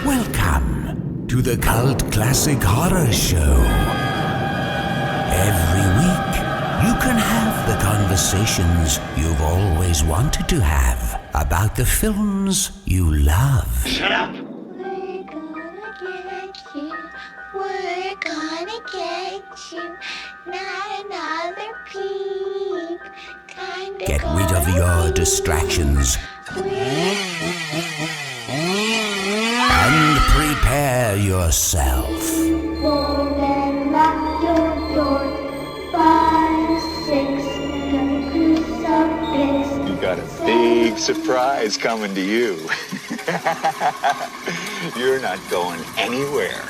Welcome to the Cult Classic Horror Show. Every week, you can have the conversations you've always wanted to have about the films you love. Shut up! We're gonna get you. Not another peep. Get rid of your distractions and prepare yourself. Then lock your door. 5, 6, crucifix. You got a big surprise coming to you. You're not going anywhere.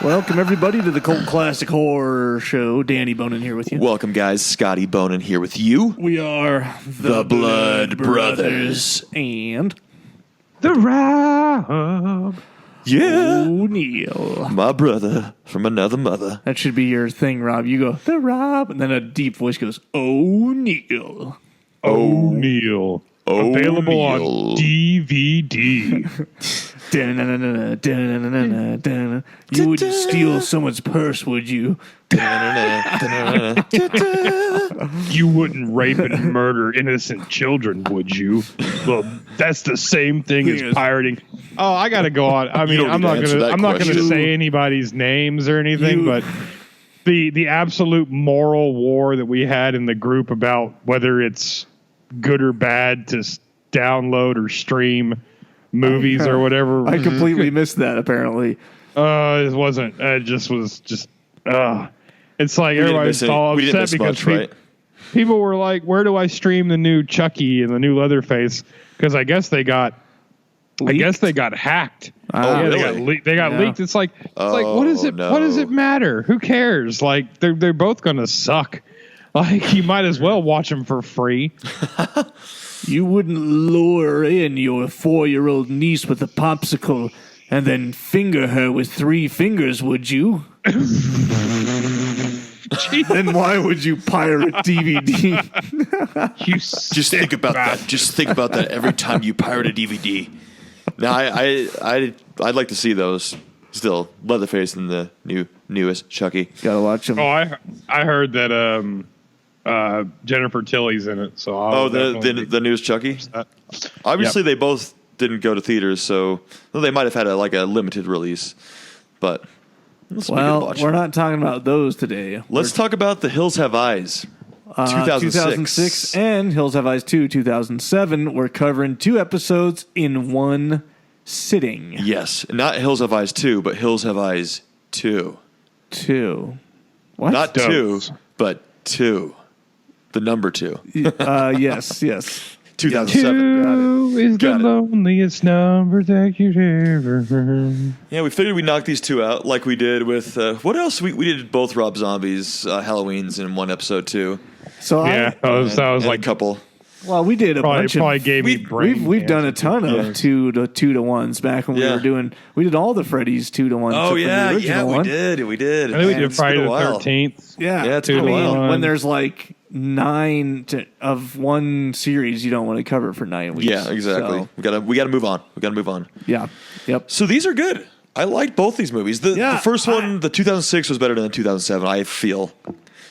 Welcome, everybody, to the Cult Classic Horror Show. Danny Bonin here with you. Welcome, guys. Scotty Bonin here with you. We are The Blood Brothers. And The Rob. Yeah. O'Neill. My brother from another mother. That should be your thing, Rob. You go, The Rob, and then a deep voice goes, O'Neill. O'Neill. Available on DVD. You wouldn't steal someone's purse, would you? You wouldn't rape and murder innocent children, would you? Well, that's the same thing as pirating. Oh, I gotta go on. I mean, I'm not gonna say anybody's names or anything, but the absolute moral war that we had in the group about whether it's good or bad to download or stream movies or whatever. I completely missed that, apparently. It wasn't. It just was just. It's like everybody's all upset because people were like, "Where do I stream the new Chucky and the new Leatherface?" Because I guess they got hacked. Oh, really? They got leaked. It's like, what is it? No. What does it matter? Who cares? Like they're both gonna suck. Like you might as well watch them for free. You wouldn't lure in your 4-year-old niece with a popsicle and then finger her with 3 fingers, would you? Then why would you pirate DVD? Just think about that. Just think about that every time you pirate a DVD. Now, I'd like to see those still. Leatherface and the newest Chucky. Gotta watch them. Oh, I heard that Jennifer Tilly's in it. So the newest Chucky. Obviously, They both didn't go to theaters, so they might have had a limited release. But we're not talking about those today. Let's talk about The Hills Have Eyes. 2006 and Hills Have Eyes 2, 2007. We're covering 2 episodes in one sitting. Yes, not Hills Have Eyes 2, but Hills Have Eyes 2. 2. What? Not 2, but 2. The number 2. Yes. 2007. 2 is the loneliest number that you've ever heard. Yeah, we figured we'd knock these 2 out like we did with... what else? We did both Rob Zombies Halloweens in one episode, too. So that was like a couple. Well, we did probably gave me brain we've done a ton of 2 to 1s back when we were doing. We did all the Freddy's 2 to 1s. Oh yeah, we did. We did. I think we did Friday the 13th. Yeah, it's been a while. When there's like 9 of one series, you don't want to cover for 9 weeks. Yeah, exactly. So. We gotta move on. Yeah. Yep. So these are good. I liked both these movies. The first one, the 2006, was better than the 2007. I feel,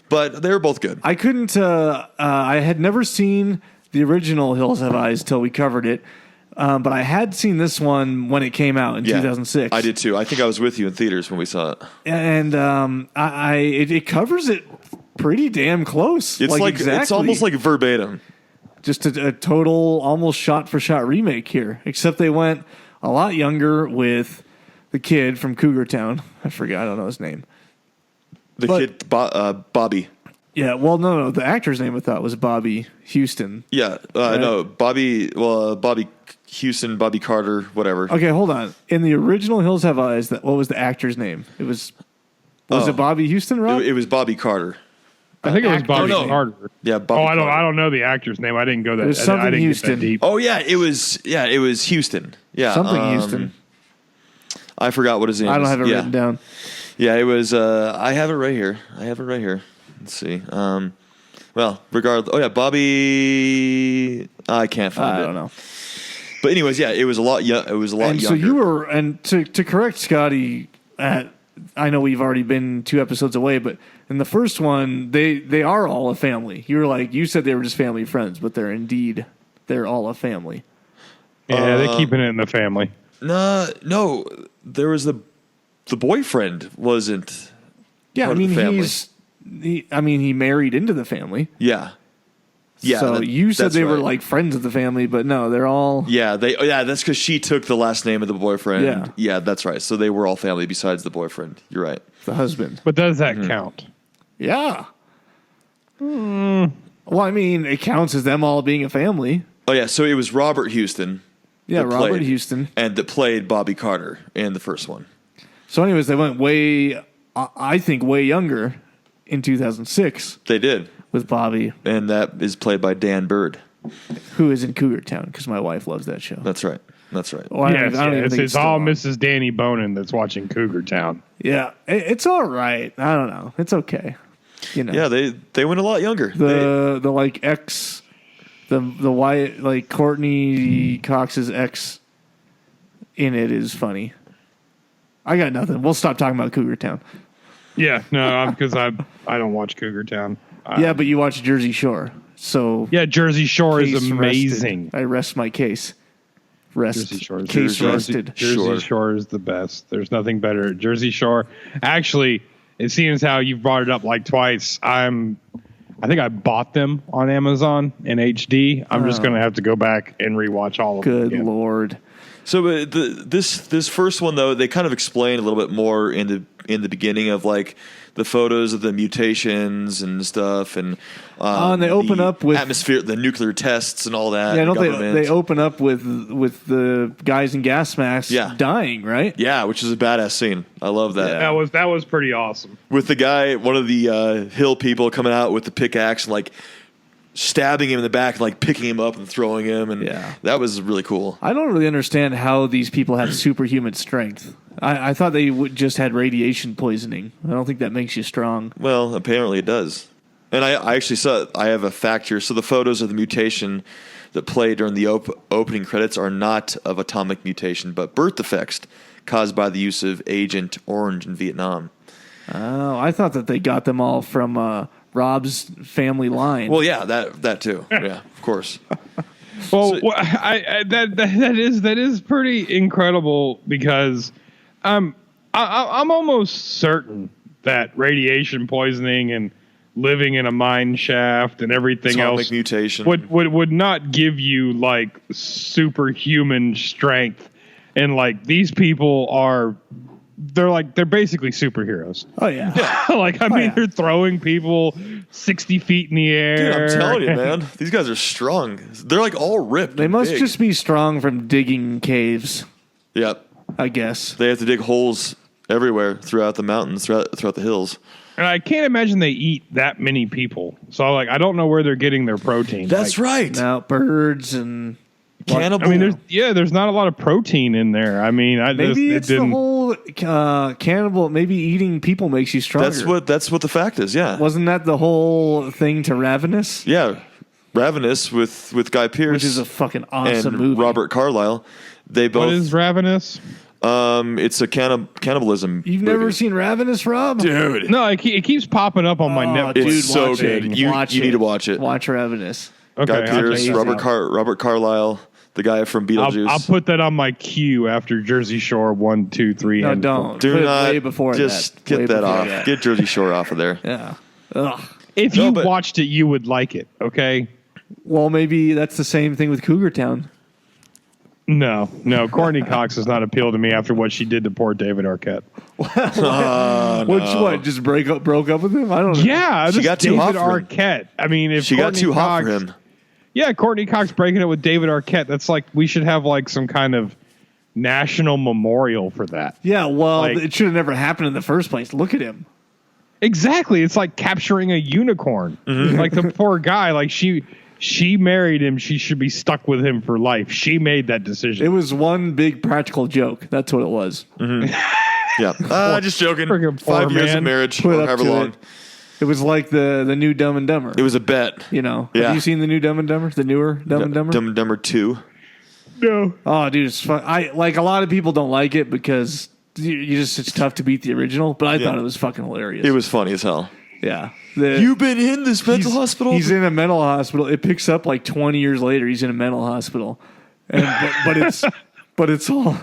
but they were both good. I couldn't. I had never seen the original Hills Have Eyes till we covered it, but I had seen this one when it came out in 2006. I did too. I think I was with you in theaters when we saw it, and it covers it pretty damn close. It's exactly. It's almost like verbatim. Just a total, almost shot for shot remake here, except they went a lot younger with the kid from Cougar Town. I don't know his name. Kid Bobby. Yeah, well, no. The actor's name I thought was Bobby Houston. Yeah, right? No, Bobby. Well, Bobby Houston, Bobby Carter, whatever. Okay, hold on. In the original Hills Have Eyes, what was the actor's name? Was it Bobby Houston, Rob? It was Bobby Carter. I think it was Bobby Carter. Yeah, Bobby Carter. I don't know the actor's name. I didn't go that. It was something I didn't Houston. Get that deep. Oh yeah, it was Houston. Yeah, something Houston. I forgot what his name is. I don't have it written down. Yeah, it was. I have it right here. Let's see. Well, regardless. Oh yeah, Bobby. I can't find it. I don't know. But anyways, yeah, it was a lot. It was a lot and younger. So you were, and to correct Scotty, I know we've already been 2 episodes away, but in the first one, they are all a family. You said they were just family friends, but they're all a family. Yeah, they're keeping it in the family. No, there was the boyfriend wasn't. Yeah, part I mean of the family. he married into the family. Yeah. Yeah. So you said that's they were right. like friends of the family, but no, they're all. Yeah, that's because she took the last name of the boyfriend. Yeah. That's right. So they were all family besides the boyfriend. You're right. The husband. But does that count? Yeah. Well, I mean, it counts as them all being a family. Oh yeah, so it was Robert Houston. Yeah, that Robert played- Houston. and that played Bobby Carter in the first one. So, anyways, they went way, I think, way younger in 2006 They did, with Bobby, and that is played by Dan Bird. who is in Cougar Town, because my wife loves that show. That's right. That's right. Well, I don't even think It's still all on. Mrs. Danny Bonin that's watching Cougar Town. Yeah, it's all right. I don't know. It's okay. You know. Yeah, they went a lot younger. The like ex, the Wyatt, like Courtney Cox's ex in it is funny. I got nothing. We'll stop talking about Cougar Town. Yeah, no, because I don't watch Cougar Town. Yeah, but you watch Jersey Shore, so Yeah, Jersey Shore is case amazing. rested. I rest my case. Jersey Shore. Case rested. Jersey Shore is the best. There's nothing better. Jersey Shore. Actually, it seems how you've brought it up like twice. I think I bought them on Amazon in HD. I'm just going to have to go back and rewatch all of them. Good again. Lord. So this first one though, they kind of explain a little bit more in the beginning of like the photos of the mutations and stuff, and and they open the up with atmosphere, the nuclear tests and all that. Yeah, don't government. they open up with the guys in gas masks Yeah. dying, right? Yeah, which is a badass scene. I love that. Yeah. That was pretty awesome. With the guy, one of the hill people coming out with the pickaxe and like stabbing him in the back and like picking him up and throwing him, and Yeah. that was really cool. I don't really understand how these people have superhuman strength. I thought they just had radiation poisoning. I don't think that makes you strong. Well, apparently it does. And I actually saw, I have a fact here. So the photos of the mutation that play during the opening credits are not of atomic mutation, but birth defects caused by the use of Agent Orange in Vietnam. Oh, I thought that they got them all from Rob's family line. Well, yeah, that too. Yeah, of course. Well, that is pretty incredible because I'm almost certain that radiation poisoning and living in a mine shaft and everything Atomic else mutation would not give you like superhuman strength, and like these people they're basically superheroes. Oh yeah. Like I mean, they're throwing people 60 feet in the air. Dude, I'm telling you, man, these guys are strong. They're like all ripped. They and must big. just be strong from digging caves, Yep. I guess. They have to dig holes everywhere throughout the mountains, throughout the hills. And I can't imagine they eat that many people. So like I don't know where they're getting their protein. That's Like, right. Now birds and Cannibal. I mean, there's not a lot of protein in there. I mean, maybe it's the whole cannibal. Maybe eating people makes you stronger. That's what the fact is. Yeah. Wasn't that the whole thing to Ravenous? Yeah, Ravenous with Guy Pearce, Which is a fucking awesome and movie. Robert Carlyle. They both. What is Ravenous? It's a cannibalism. You've never movie. seen Ravenous, Rob? Dude. No, it keeps popping up on my Netflix. Dude, It's so watch good. it. You Watch need it. to watch it. Watch Ravenous. Okay, Guy I'll Pearce, check this out. Robert Carlyle, the guy from Beetlejuice. I'll put that on my queue after Jersey Shore 1, 2, 3. No, and don't. Do Put it not way before just that. Way get that before off. that. Get Jersey Shore off of there. Yeah. Ugh. If No, you but- watched it, you would like it. Okay. Well, maybe that's the same thing with Cougar Town. No, Courtney Cox does not appeal to me after what she did to poor David Arquette. What? Just broke up with him? I don't know. Yeah, She this got too David hot for him. Arquette. I mean, if She got Courtney too hot Cox, for him. Yeah, Courtney Cox breaking it with David Arquette. That's like we should have like some kind of national memorial for that. Yeah. Well, Like- it should have never happened in the first place. Look at him. Exactly. It's like capturing a unicorn. Mm-hmm. Like the poor guy. Like she she married him. She should be stuck with him for life. She made that decision. It was one big practical joke. That's what it was. Mm-hmm. Yeah. Just joking. 5 years of marriage, Put or up however to long. It was like the new Dumb and Dumber. It was a bet. You know. Yeah. Have you seen the new Dumb and Dumber? The newer Dumb and Dumber? Dumb and Dumber 2. No. Oh, dude, it's fun. A lot of people don't like it because it's tough to beat the original, but I thought it was fucking hilarious. It was funny as hell. Yeah. You've been in this mental hospital? He's in a mental hospital. It picks up like 20 years later. He's in a mental hospital. And but it's all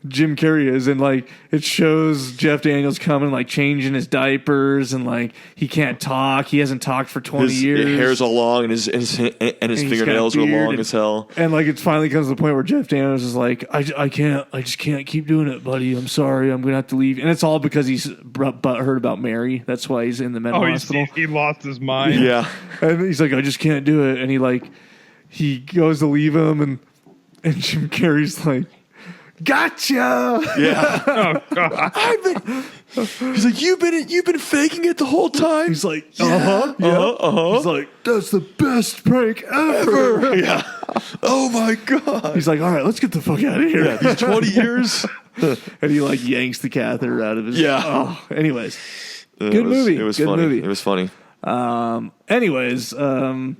Jim Carrey is, and like it shows Jeff Daniels coming, like changing his diapers, and like he can't talk. He hasn't talked for 20 years. His hair's all long, and his fingernails are long as hell. And like it finally comes to the point where Jeff Daniels is like, I just can't keep doing it, buddy. I'm sorry, I'm gonna have to leave. And it's all because he's heard about Mary. That's why he's in the mental hospital. He lost his mind. Yeah, and he's like, I just can't do it. And he goes to leave him, and Jim Carrey's like, gotcha. Yeah. Oh God. He's like, you've been faking it the whole time. He's like, He's like, that's the best prank ever. Yeah. Oh my God. He's like, all right, let's get the fuck out of here. Yeah, these 20 years. And he like yanks the catheter out of his. Yeah. Oh, anyways, good movie. It was good funny. movie. It was funny. Anyways, so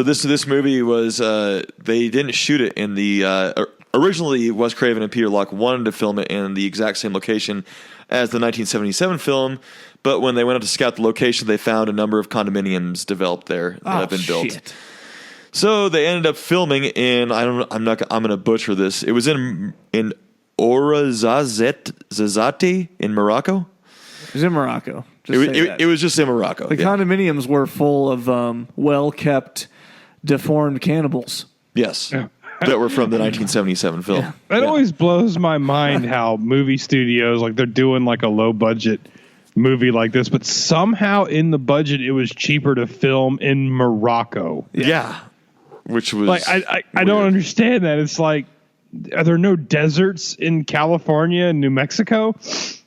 this movie was they didn't shoot it in the originally Wes Craven and Peter Locke wanted to film it in the exact same location as the 1977 film, but when they went out to scout the location, they found a number of condominiums developed there that have been built. Shit. So they ended up filming in I'm going to butcher this. It was in Ouarzazate in Morocco. It was in Morocco. It was just in Morocco. The condominiums were full of well-kept, deformed cannibals. Yes. That were from the 1977 film. Yeah. That always blows my mind how movie studios, like they're doing like a low budget movie like this, but somehow in the budget it was cheaper to film in Morocco. Yeah. Which was like I don't understand that. It's like, are there no deserts in California and New Mexico?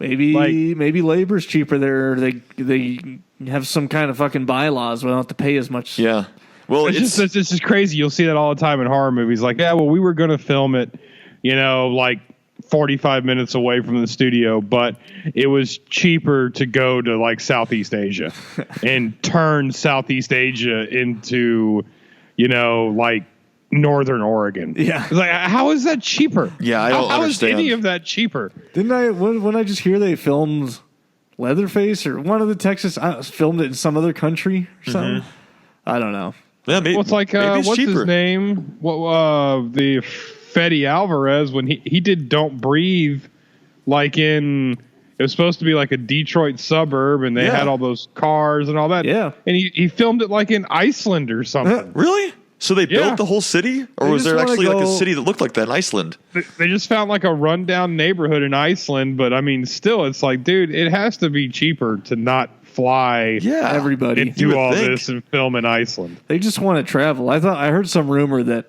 Maybe labor's cheaper there. They have some kind of fucking bylaws where they don't have to pay as much. Yeah. Well, it's just crazy. You'll see that all the time in horror movies. Like, yeah, well, we were going to film it, like 45 minutes away from the studio, but it was cheaper to go to like Southeast Asia and turn Southeast Asia into, like Northern Oregon. Yeah. It's like, how is that cheaper? Yeah, I don't understand. How is any of that cheaper? Didn't I? When I just hear they filmed Leatherface or one of the Texas filmed it in some other country or something? Mm-hmm. I don't know. Yeah, maybe, well, it's like what's cheaper. his name? The Fede Alvarez when he did Don't Breathe, like it was supposed to be like a Detroit suburb, and they had all those cars and all that. Yeah, and he filmed it like in Iceland or something. Really? So they built the whole city, or was there actually like a city that looked like that in Iceland? They just found like a rundown neighborhood in Iceland, but I mean, still, it's like, dude, it has to be cheaper to not fly everybody and do all this and film in Iceland. They just want to travel. I heard some rumor that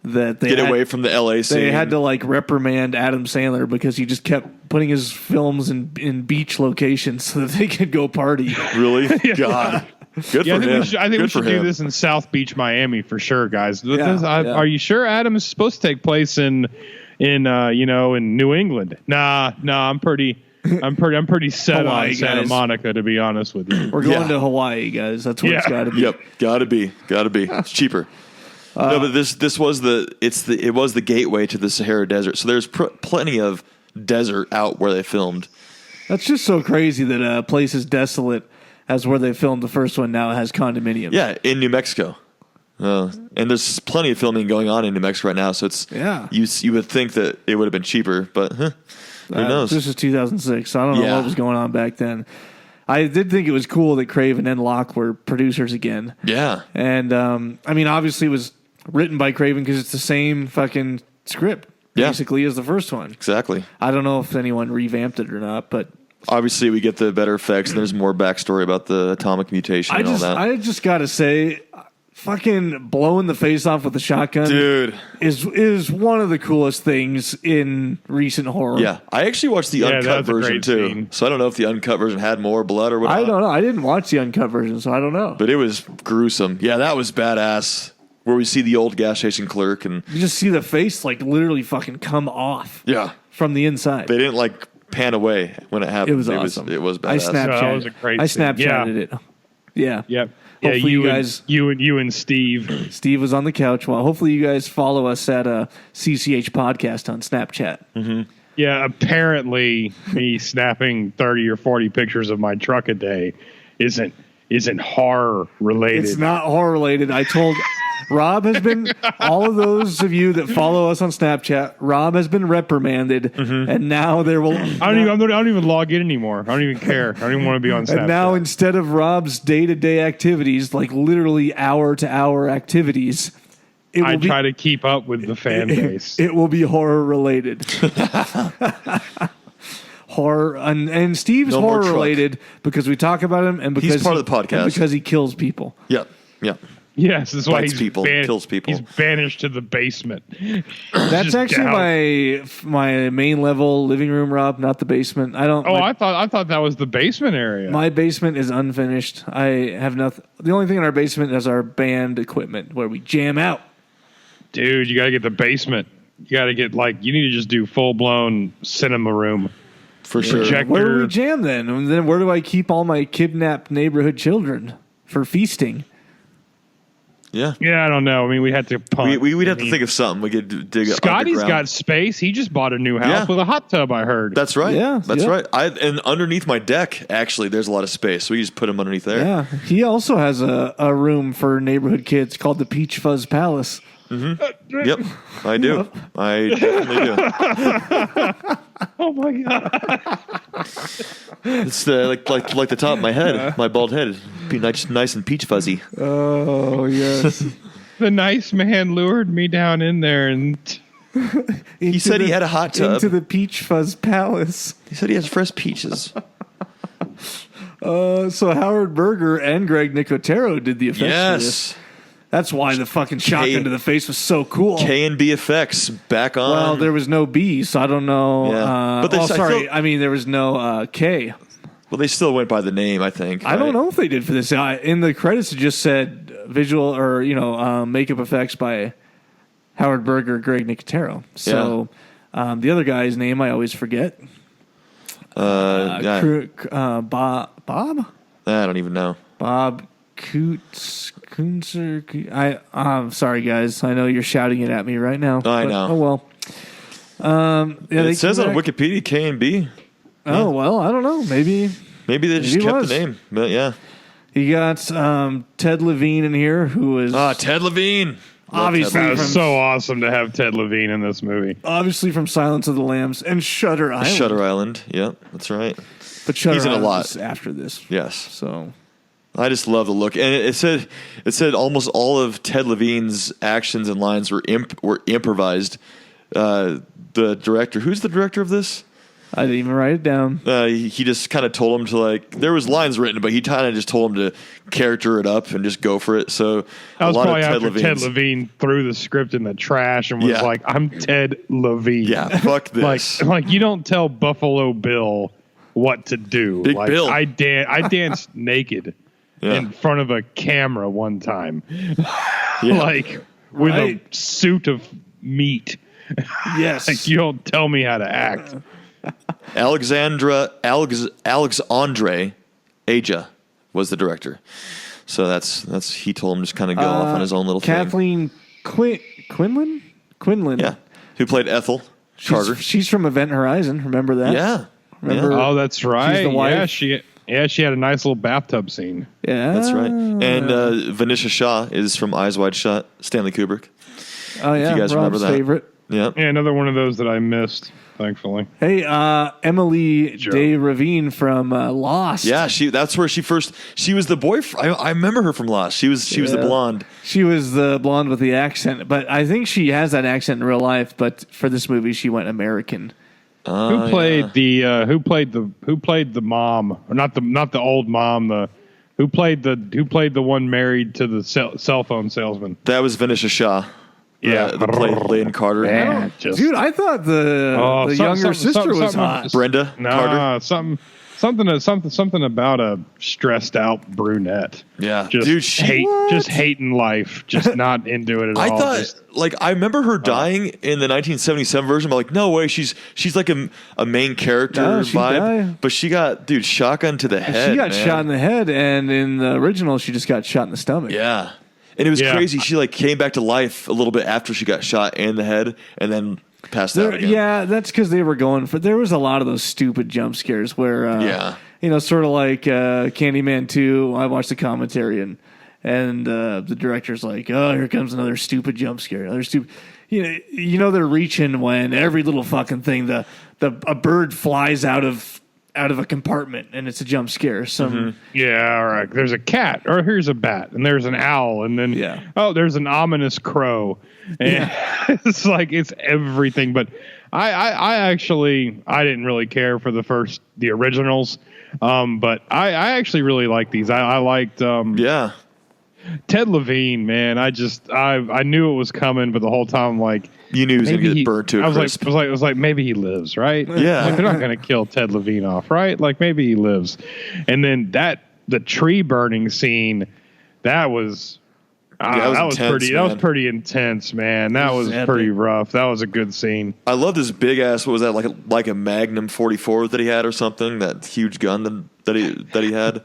they get away from the LA scene. They had to like reprimand Adam Sandler because he just kept putting his films in beach locations so that they could go party. Really? God. Good for him. I think we should do this in South Beach, Miami for sure, guys. Are you sure Adam is supposed to take place in New England? Nah, I'm pretty set Hawaii, on Santa guys. Monica, to be honest with you. We're going to Hawaii, guys. That's what it's got to be. Yep, gotta be. It's cheaper. No, but this was it was the gateway to the Sahara Desert. So there's plenty of desert out where they filmed. That's just so crazy that a place as desolate as where they filmed the first one now has condominiums. Yeah, in New Mexico. And there's plenty of filming going on in New Mexico right now. So it's you would think that it would have been cheaper, but who knows? This is 2006, so I don't know what was going on back then. I did think it was cool that Craven and Locke were producers again. Yeah. And, I mean, obviously it was written by Craven because it's the same fucking script, basically, as the first one. Exactly. I don't know if anyone revamped it or not, but... Obviously, we get the better effects, and there's more backstory about the atomic mutation and all that. I just got to say, fucking blowing the face off with the shotgun, dude, is one of the coolest things in recent horror. Yeah, I actually watched the uncut version too, scene. so I don't know if the uncut version had more blood or whatever. I don't know. I didn't watch the uncut version, so I don't know. But it was gruesome. Yeah, that was badass. Where we see the old gas station clerk and you just see the face like literally fucking come off. Yeah, from the inside. They didn't like pan away when it happened. It was awesome. It was badass. I Snapchatted. That was a great I scene. Snapchatted it. Yeah. Yep. Hopefully you and Steve. Steve was on the couch. Well, hopefully you guys follow us at CCH Podcast on Snapchat. Mm-hmm. Yeah, apparently me snapping 30 or 40 pictures of my truck a day isn't horror related. It's not horror related. I told Rob has been, all of those of you that follow us on Snapchat, Rob has been reprimanded, and now there will. I don't even log in anymore. I don't even care. I don't even want to be on Snapchat. And now instead of Rob's day-to-day activities, like literally hour-to-hour activities, I try to keep up with the fan base. It will be horror related. Horror and Steve's horror related because we talk about him and because he's part of the podcast and because he kills people. Yep. Yes, this is why he's kills people. He's banished to the basement. That's actually my main level living room, Rob, not the basement. I thought that was the basement area. My basement is unfinished. I have nothing. The only thing in our basement is our band equipment where we jam out. Dude, you got to get the basement. You got to get you need to just do full blown cinema room. For sure. Projector. Where do we jam then? And then where do I keep all my kidnapped neighborhood children for feasting? Yeah, I don't know. I mean, we had to punt. We'd have to think of something. We could dig up. Scotty's got space. He just bought a new house with a hot tub, I heard. That's right. Yeah, that's right. And underneath my deck, actually, there's a lot of space. So we just put him underneath there. Yeah, he also has a room for neighborhood kids called the Peach Fuzz Palace. Mm-hmm. Yep, I do. Yep. I definitely do. Oh my god! It's like the top of my head, my bald head. Be nice and peach fuzzy. Oh yes. The nice man lured me down in there, and he said he had a hot tub into the Peach Fuzz Palace. He said he has fresh peaches. So Howard Berger and Greg Nicotero did the effects for this. That's why the fucking shotgun to the face was so cool. K&B effects back on. Well, there was no B, so I don't know. Yeah. There was no K. Well, they still went by the name, I think. I don't know if they did for this. In the credits, it just said visual or makeup effects by Howard Berger, Greg Nicotero. So the other guy's name I always forget. Bob? I don't even know. Bob Kunzer. I'm sorry, guys. I know you're shouting it at me right now. I know. Oh well. It says on Wikipedia K&B. Oh well, I don't know. Maybe they just kept the name. But yeah, you got Ted Levine in here, who is Ted Levine. Obviously, it was so awesome to have Ted Levine in this movie. Obviously, from Silence of the Lambs and Shutter Island. Shutter Island. Yep, that's right. But Shutter He's in Island a lot was after this. Yes. So. I just love the look, and it said almost all of Ted Levine's actions and lines were improvised. The director, who's the director of this? I didn't even write it down. He just kind of told him to there was lines written, but he kind of just told him to character it up and just go for it. So that was probably after Ted Levine threw the script in the trash and was like, "I'm Ted Levine." Yeah, fuck this. like you don't tell Buffalo Bill what to do. Big Bill. I danced naked. Yeah. In front of a camera one time, with a suit of meat. Yes, you don't tell me how to act. Alexandre Aja was the director, so that's he told him just kind of go off on his own little Kathleen thing. Quinlan, yeah, who played Ethel Carter. She's from Event Horizon. Remember that? Yeah. Remember? Oh, that's right. She's the wife. Yeah, she had a nice little bathtub scene. Yeah, that's right. And Vanessa Shaw is from Eyes Wide Shut. Stanley Kubrick. Oh yeah, if you guys remember that. Favorite. Yeah, another one of those that I missed. Thankfully. Hey, Emily De Ravine from Lost. Yeah, that's where she was the boyfriend. I remember her from Lost. She was the blonde. She was the blonde with the accent, but I think she has that accent in real life. But for this movie, she went American. Who played the mom, or not the old mom, Who played the one married to the cell phone salesman? That was Vanessa Shaw. Yeah, that played Lynn Carter. Man, Dude, I thought the younger sister was hot. Brenda Carter. Something about a stressed out brunette. Yeah, just dude, hating life, just not into it at all. I thought, I remember her dying in the 1977 version. But no way, she's like a main character vibe. But she got shotgun to the head. She got shot in the head, and in the original, she just got shot in the stomach. Yeah. And it was crazy. She came back to life a little bit after she got shot in the head, and then passed out again. Yeah, that's because they were going for. There was a lot of those stupid jump scares where, sort of like Candyman 2. I watched the commentary and the director's like, "Oh, here comes another stupid jump scare. Another stupid." They're reaching when every little fucking thing a bird flies out of a compartment and it's a jump scare. Yeah, all right. There's a cat, or here's a bat, and there's an owl, and then there's an ominous crow. And it's like it's everything. But I didn't really care for the originals. But I actually really like these. I liked Ted Levine, man. I knew it was coming, but the whole time you knew he was going to get burnt to a crisp. I was like, maybe he lives, right? Yeah. They're not going to kill Ted Levine off, right? Maybe he lives. And then the tree burning scene, that was pretty intense, man. That was pretty rough. That was a good scene. I love this big ass. What was that, like a Magnum 44 that he had or something? That huge gun that he had.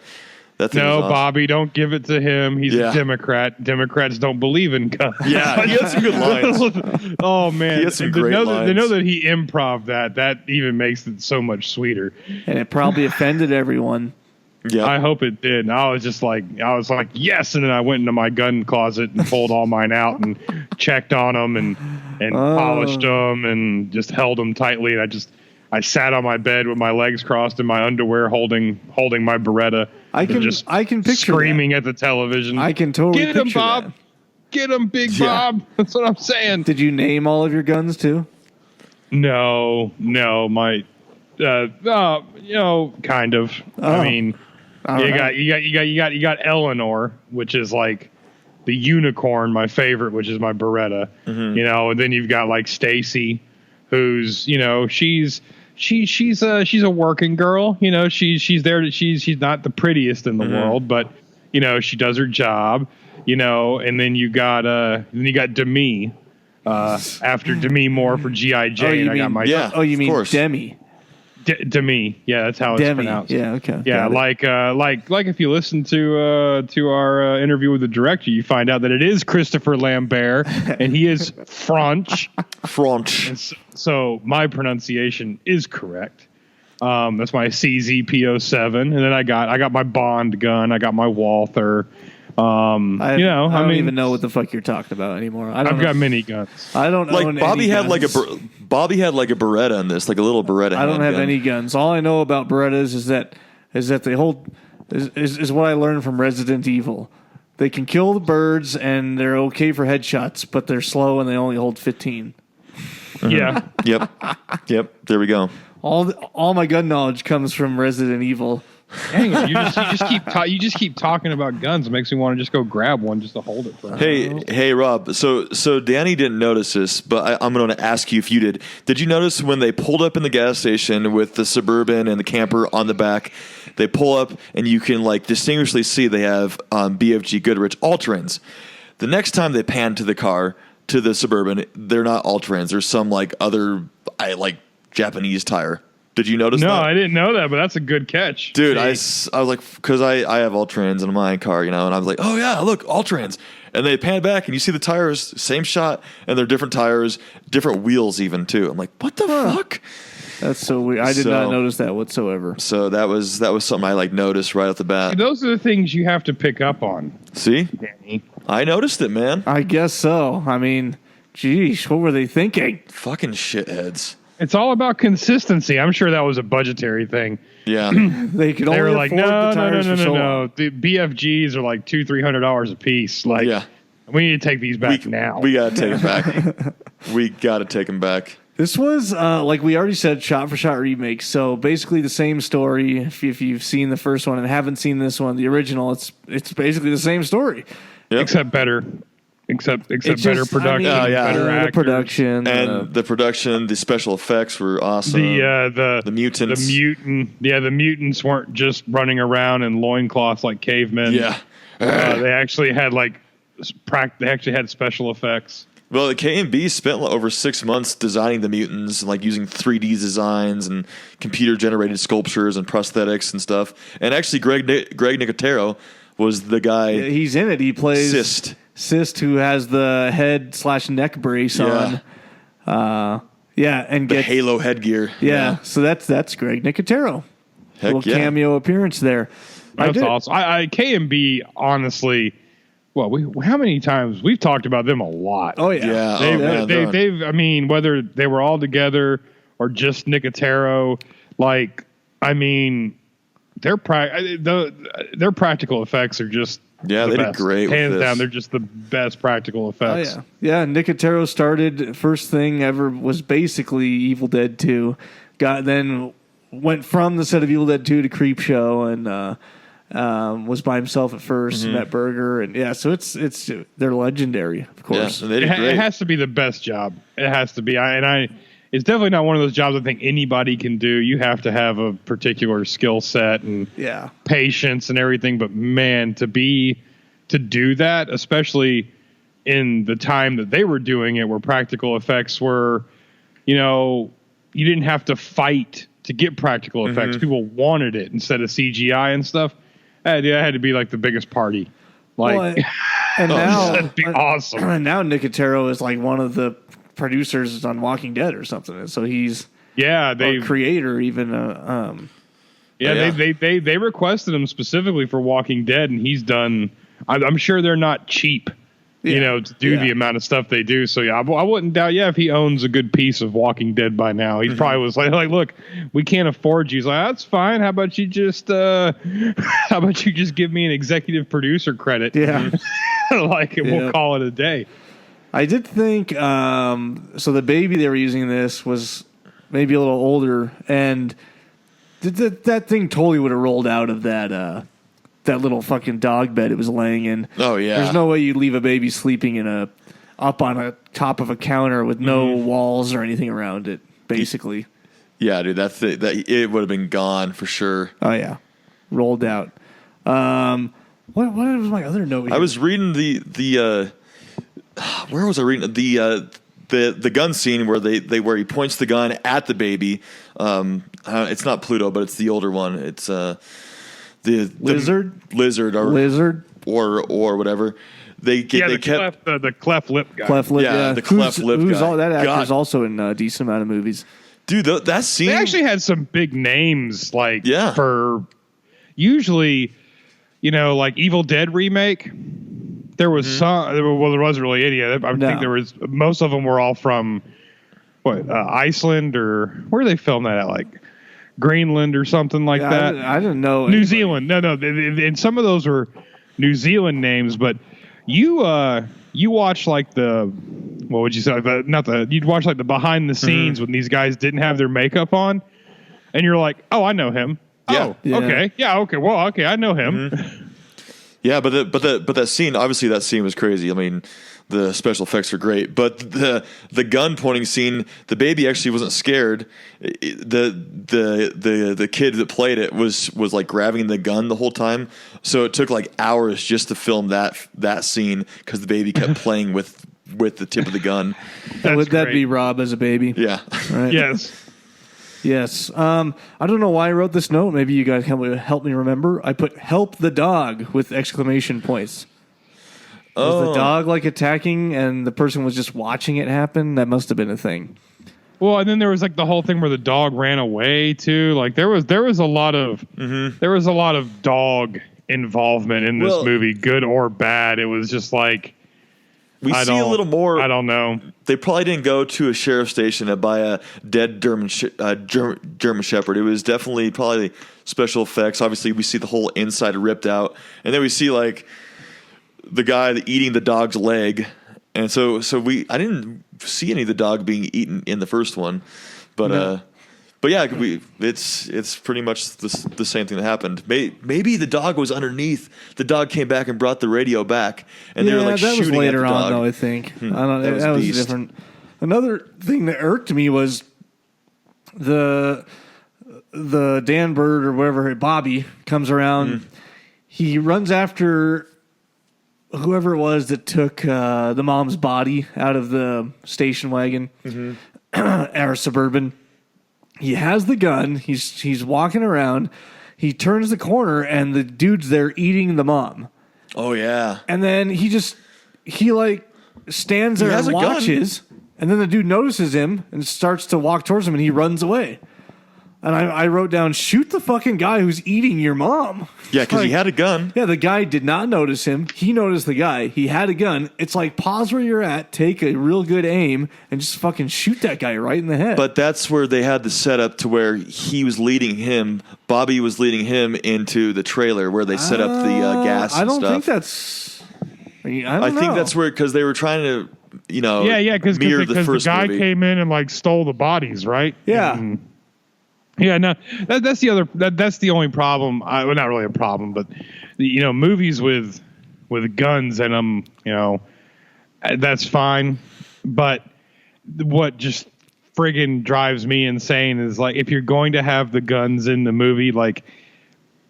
No, Bobby, don't give it to him. He's a Democrat. Democrats don't believe in guns. Yeah, he had some good lines. Oh, man. He had some great lines. They know that he improv that. That even makes it so much sweeter. And it probably offended everyone. Yeah, I hope it did. And I was like, yes. And then I went into my gun closet and pulled all mine out and checked on them and polished them and just held them tightly. And I sat on my bed with my legs crossed and my underwear holding my Beretta. I can picture screaming at the television. I can totally get him, picture Bob. That. Get him, Big Bob. That's what I'm saying. Did you name all of your guns too? No, my, kind of. Oh. I mean, you got Eleanor, which is like the unicorn, my favorite, which is my Beretta. Mm-hmm. And then you've got Stacy, who's she's a working girl. She's there. She's not the prettiest in the world, but she does her job. And then you got Demi. After Demi Moore for G.I. Jane, you mean Demi? Demi, yeah, that's how it's pronounced. Yeah, okay. Yeah, like if you listen to our interview with the director, you find out that it is Christopher Lambert, and he is French. French. So my pronunciation is correct. That's my CZ-P07, and then I got my Bond gun, I got my Walther. I don't even know what the fuck you're talking about anymore. I've got miniguns. I don't own Bobby had guns. Bobby had a Beretta in this, like a little Beretta. I don't have any guns. All I know about Berettas is that they hold is what I learned from Resident Evil. They can kill the birds and they're okay for headshots, but they're slow and they only hold 15. Mm-hmm. Yeah. Yep. There we go. All my gun knowledge comes from Resident Evil. Dang it! You just keep talking about guns. It makes me want to just go grab one just to hold it for. Hey, Rob. So Danny didn't notice this, but I'm going to ask you if you did. Did you notice when they pulled up in the gas station with the Suburban and the camper on the back? They pull up and you can distinguishably see they have BFG Goodrich all-terrains. The next time they pan to the car to the Suburban, they're not all-terrains. There's some other Japanese tire. Did you notice that? No, I didn't know that, but that's a good catch. Dude, I was like, because I have all-trans in my car, and I was like, oh yeah, look, all-trans. And they pan back, and you see the tires, same shot, and they're different tires, different wheels even, too. I'm like, what the fuck? That's so weird. I did not notice that whatsoever. So that was something I noticed right off the bat. Those are the things you have to pick up on. See? Danny. I noticed it, man. I guess so. I mean, geez, what were they thinking? Fucking shitheads. It's all about consistency. I'm sure that was a budgetary thing. Yeah. They could only afford the tires for so long. The BFGs are $200-$300 a piece. We need to take these back now. We got to take them back. We got to take them back. This was, like we already said, shot-for-shot remake. So basically the same story. If you've seen the first one and haven't seen this one, the original, it's basically the same story. Yep. Except better. Except better production, better actors. Production, the production, the special effects were awesome. The mutants, the mutants weren't just running around in loincloths like cavemen. Yeah, they actually had special effects. Well, the K&B spent over 6 months designing the mutants, like using 3D designs and computer-generated sculptures and prosthetics and stuff. And actually, Greg Nicotero was the guy. Yeah, he's in it. He plays Sist, who has the head/neck brace on. And the Halo headgear. Yeah, so that's Greg Nicotero. Heck little cameo appearance there. That's awesome. K&B, honestly. Well, how many times we've talked about them a lot? Oh yeah, they've. I mean, whether they were all together or just Nicotero, their practical effects are just they did great. Hands down, they're just the best practical effects. Oh, yeah. Nicotero started first thing ever was basically Evil Dead 2. Then went from the set of Evil Dead 2 to Creepshow and. Was by himself at first, met Berger, and so it's they're legendary, of course. Yeah, it has to be the best job. It has to be. It's definitely not one of those jobs I think anybody can do. You have to have a particular skill set and patience and everything. But man, to do that, especially in the time that they were doing it, where practical effects were, you didn't have to fight to get practical effects. People wanted it instead of CGI and stuff. That had to be like the biggest party. Now that'd be awesome. And now Nicotero is like one of the producers on Walking Dead or something. So he's a creator even. They requested him specifically for Walking Dead, and he's done. I'm sure they're not cheap. To do the amount of stuff they do. So I wouldn't doubt. If he owns a good piece of Walking Dead by now, he probably was like, look, we can't afford you. He's like, that's fine. How about you just give me an executive producer credit? Yeah, we'll call it a day. I did think. So the baby they were using in this was maybe a little older, and that thing totally would have rolled out of that little fucking dog bed it was laying in. Oh yeah. There's no way you'd leave a baby sleeping up on a top of a counter with no walls or anything around it, basically. Yeah, dude, that it would have been gone for sure. Oh yeah. Rolled out. What was my other note here? I was reading the where was I reading the gun scene where where he points the gun at the baby. It's not Pluto, but it's the older one. It's the lizard or whatever. They kept the cleft lip guy. Cleft lip, the cleft lip guy. That actor's also in a decent amount of movies. Dude, that scene. They actually had some big names, for usually, like Evil Dead remake. There was some. Well, there wasn't really any. I think there was. Most of them were all from Iceland or where do they film that at? Like Greenland or something like that. I didn't know. New Zealand. No. And some of those were New Zealand names, but you watch like what would you say? You'd watch like the behind the scenes when these guys didn't have their makeup on, and you're like, oh, I know him. Yeah. Okay. Yeah. Okay. Well, okay, I know him. Yeah, but that scene, obviously that scene was crazy. I mean, the special effects are great, but the gun pointing scene, the baby actually wasn't scared. The kid that played it was like grabbing the gun the whole time. So it took like hours just to film that scene because the baby kept playing with the tip of the gun. Would that be Rob as a baby? Yeah. Right. Yes. I don't know why I wrote this note. Maybe you guys can help me remember. I put "help the dog" with exclamation points. Was the dog like attacking and the person was just watching it happen? That must have been a thing. Well, and then there was like the whole thing where the dog ran away too. Like there was a lot of dog involvement in this movie, good or bad. It was just like we see a little more. I don't know. They probably didn't go to a sheriff's station to buy a dead German Shepherd. It was definitely probably special effects. Obviously, we see the whole inside ripped out, and then we see like the guy eating the dog's leg, And so I didn't see any of the dog being eaten in the first one, but yeah, it's pretty much the same thing that happened. Maybe the dog was underneath. The dog came back and brought the radio back, and they were like shooting was later at the dog. on, though. I think I don't know. That was Beast. different. Another thing that irked me was the Dan Bird or whatever, Bobby comes around. He runs after whoever it was that took the mom's body out of the station wagon, or Suburban. He has the gun. He's walking around. He turns the corner, and the dude's there eating the mom. Oh yeah. And then he stands there and watches, and then the dude notices him and starts to walk towards him, and he runs away. And I wrote down, shoot the fucking guy who's eating your mom. Yeah, because he had a gun. Yeah, the guy did not notice him. He noticed the guy. He had a gun. It's like, pause where you're at, take a real good aim, and just fucking shoot that guy right in the head. But that's where they had the setup to where he was leading him. Bobby was leading him into the trailer where they set up the gas and I don't stuff. think that's... I think that's where, because they were trying to, because mirror the first guy movie. came in and like stole the bodies, right? Yeah. Yeah, no, that's the other. That's the only problem. Well, not really a problem, but movies with guns in them, that's fine. But what just friggin' drives me insane is like, if you're going to have the guns in the movie, like,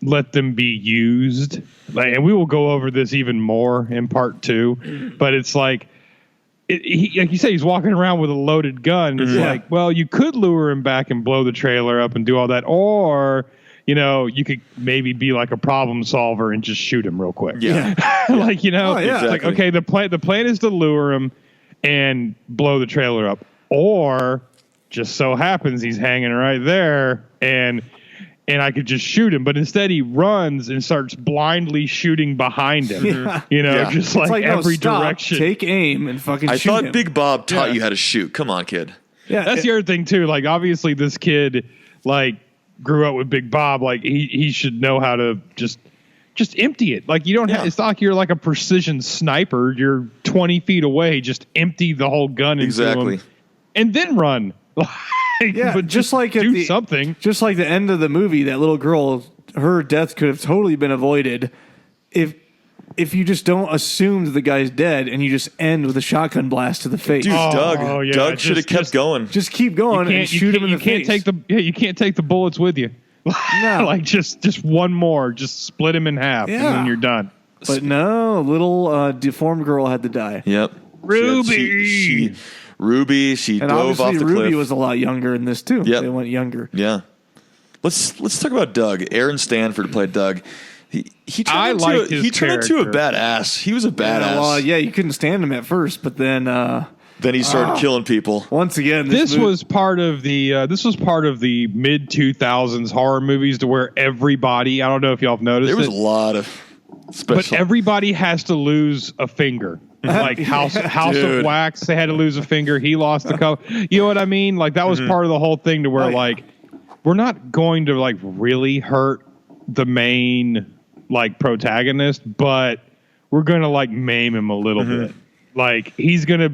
let them be used. Like, and we will go over this even more in part 2. But it's like, like you say, he's walking around with a loaded gun. It's like, well, you could lure him back and blow the trailer up and do all that, or you could maybe be like a problem solver and just shoot him real quick. Yeah, like Exactly. like, okay, the plan is to lure him and blow the trailer up, or just so happens he's hanging right there and I could just shoot him. But instead he runs and starts blindly shooting behind him. Just like every direction. Take aim and fucking shoot I thought him. Big Bob taught you how to shoot. Come on, kid. Yeah, that's the other thing too. Like, obviously this kid like grew up with Big Bob. Like he should know how to just empty it. Like, you don't have, it's not like you're like a precision sniper. You're 20 feet away. Just empty the whole gun into him and then run. Yeah, but just like do something. Just like the end of the movie, that little girl, her death could have totally been avoided if you just don't assume that the guy's dead and you just end with a shotgun blast to the face. Dude, Doug should have kept going. Just keep going and shoot him in the face. You can't take the bullets with you. No, like just one more, just split him in half, and then you're done. But no, little deformed girl had to die. Yep, Ruby. Ruby, she and dove off the Ruby cliff. Was a lot younger in this too. Yep. They went younger. Yeah. Let's talk about Doug. Aaron Stanford played Doug. He turned into a badass. He was a badass. Yeah, well, you couldn't stand him at first, but then he started killing people. Once again, this was part of the mid 2000s horror movies, to where everybody, I don't know if y'all have noticed, there was a lot of special, but everybody has to lose a finger. Like House of Wax, they had to lose a finger. He lost a couple. You know what I mean? Like, that was part of the whole thing, to where like, we're not going to like really hurt the main like protagonist, but we're gonna like maim him a little bit. Like, he's gonna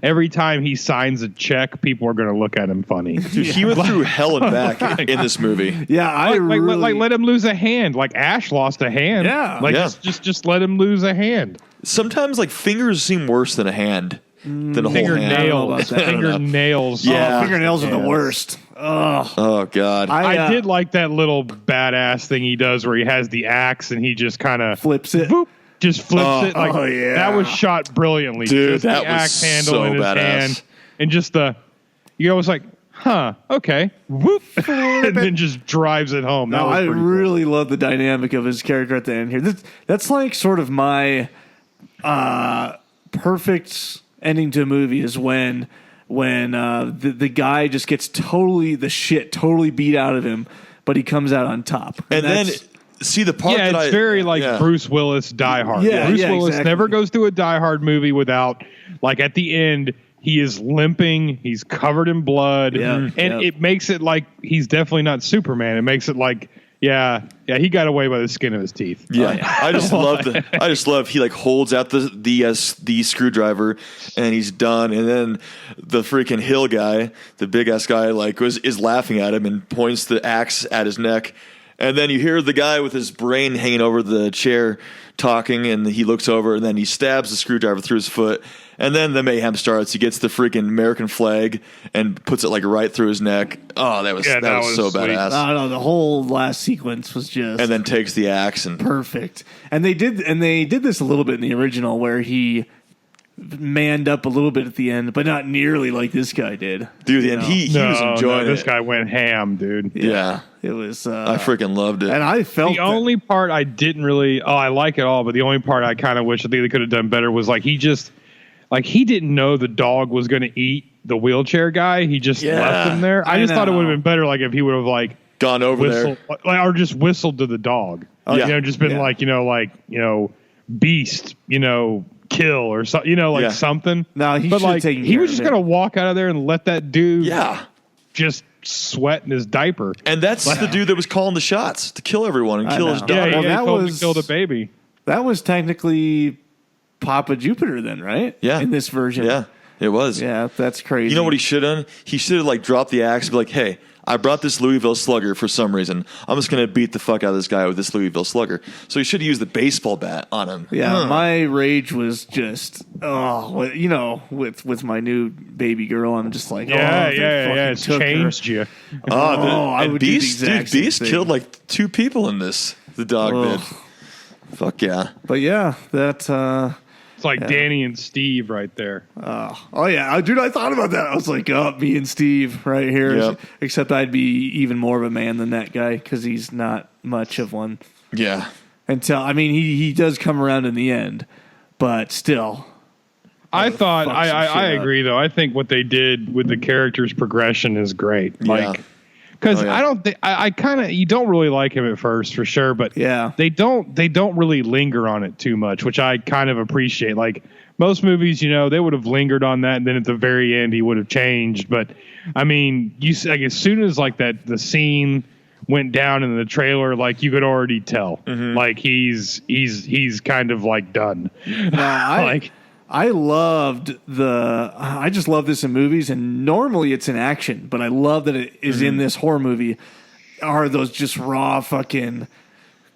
every time he signs a check, people are gonna look at him funny. Dude, he went through hell and back in this movie. Yeah, like let him lose a hand. Like Ash lost a hand. Yeah, like just let him lose a hand. Sometimes like fingers seem worse than a hand. Than a whole hand. Fingernails. Yeah, fingernails are the worst. Oh God. I did like that little badass thing he does, where he has the axe and he just kind of flips it. Boop, just flips it. Like, yeah. That was shot brilliantly. Dude, just that the was axe handle so in his badass. hand, and just you know, it's like, okay, whoop, and then just drives it home. That was I pretty really love the dynamic of his character at the end here. That's like sort of my perfect ending to a movie, is when the guy just gets totally beat out of him, but he comes out on top. And then see the part cool. that it's very like Bruce Willis Die Hard. Yeah, Bruce Willis exactly. never goes through a Die Hard movie without, like, at the end, he is limping, he's covered in blood, and it makes it like he's definitely not Superman. It makes it like Yeah, he got away by the skin of his teeth. Yeah, I just love he like holds out the screwdriver and he's done, and then the freaking Hill guy, the big ass guy, like is laughing at him and points the axe at his neck, and then you hear the guy with his brain hanging over the chair talking, and he looks over and then he stabs the screwdriver through his foot. And then the mayhem starts. He gets the freaking American flag and puts it like right through his neck. Oh, that was so sweet. badass. No, the whole last sequence was just and then takes the axe and perfect. And they did this a little bit in the original where he manned up a little bit at the end, but not nearly like this guy did. Dude, and he was enjoying it. This guy went ham, dude. Yeah. It was I freaking loved it. And I felt the only part I didn't really I like it all, but the only part I kind of wish I think they could have done better was like he didn't know the dog was going to eat the wheelchair guy. He just left him there. I just thought it would have been better like if he would have like gone over there or just whistled to the dog. Just been like beast, kill or something, something. No, he was just going to walk out of there and let that dude just sweat in his diaper. And that's the dude that was calling the shots to kill everyone and kill his dog. Yeah, that told him to kill the baby. That was technically Papa Jupiter then, right? Yeah. In this version. Yeah, it was. Yeah, that's crazy. You know what he should have done? He should have like dropped the axe and be like, hey, I brought this Louisville Slugger for some reason. I'm just going to beat the fuck out of this guy with this Louisville Slugger. So he should have used the baseball bat on him. Yeah, my rage was just, with my new baby girl, I'm just like, it's changed you. I would Beast killed like 2 people in this. The dog did. Fuck yeah. But yeah, that... It's like Danny and Steve right there. Oh yeah, dude! I thought about that. I was like, me and Steve right here. Yep. Except I'd be even more of a man than that guy because he's not much of one. Yeah. He does come around in the end, but still. I agree though. I think what they did with the character's progression is great. Because I don't think I kind of you don't really like him at first for sure, but they don't really linger on it too much, which I kind of appreciate. Like most movies, they would have lingered on that, and then at the very end he would have changed. But I mean, as soon as like the scene went down in the trailer, like you could already tell, like he's kind of like done. I just love this in movies, and normally it's in action, but I love that it is in this horror movie. Are those just raw fucking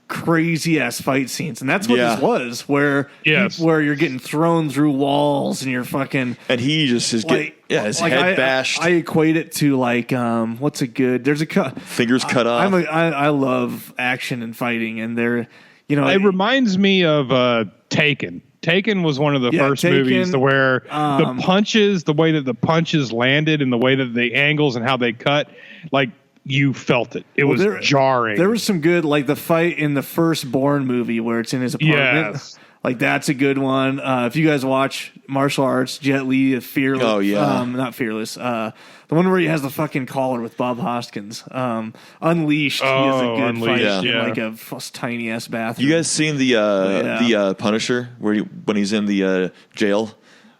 crazy ass fight scenes? And that's what this was, where you're getting thrown through walls and you're fucking, and he just is his head bashed. I equate it to like what's a good? There's a fingers cut off. I love action and fighting, and it reminds me of Taken. Taken was one of the first movies where the way that the punches landed and the way that the angles and how they cut, like you felt it. It was jarring. There was some good, like the fight in the first Bourne movie where it's in his apartment. Yes. Like that's a good one. If you guys watch martial arts, Jet Li, Fearless. Oh yeah, not Fearless. The one where he has the fucking collar with Bob Hoskins. Unleashed. He has a good fight in like a tiny ass bathroom. You guys seen the Punisher when he's in the jail?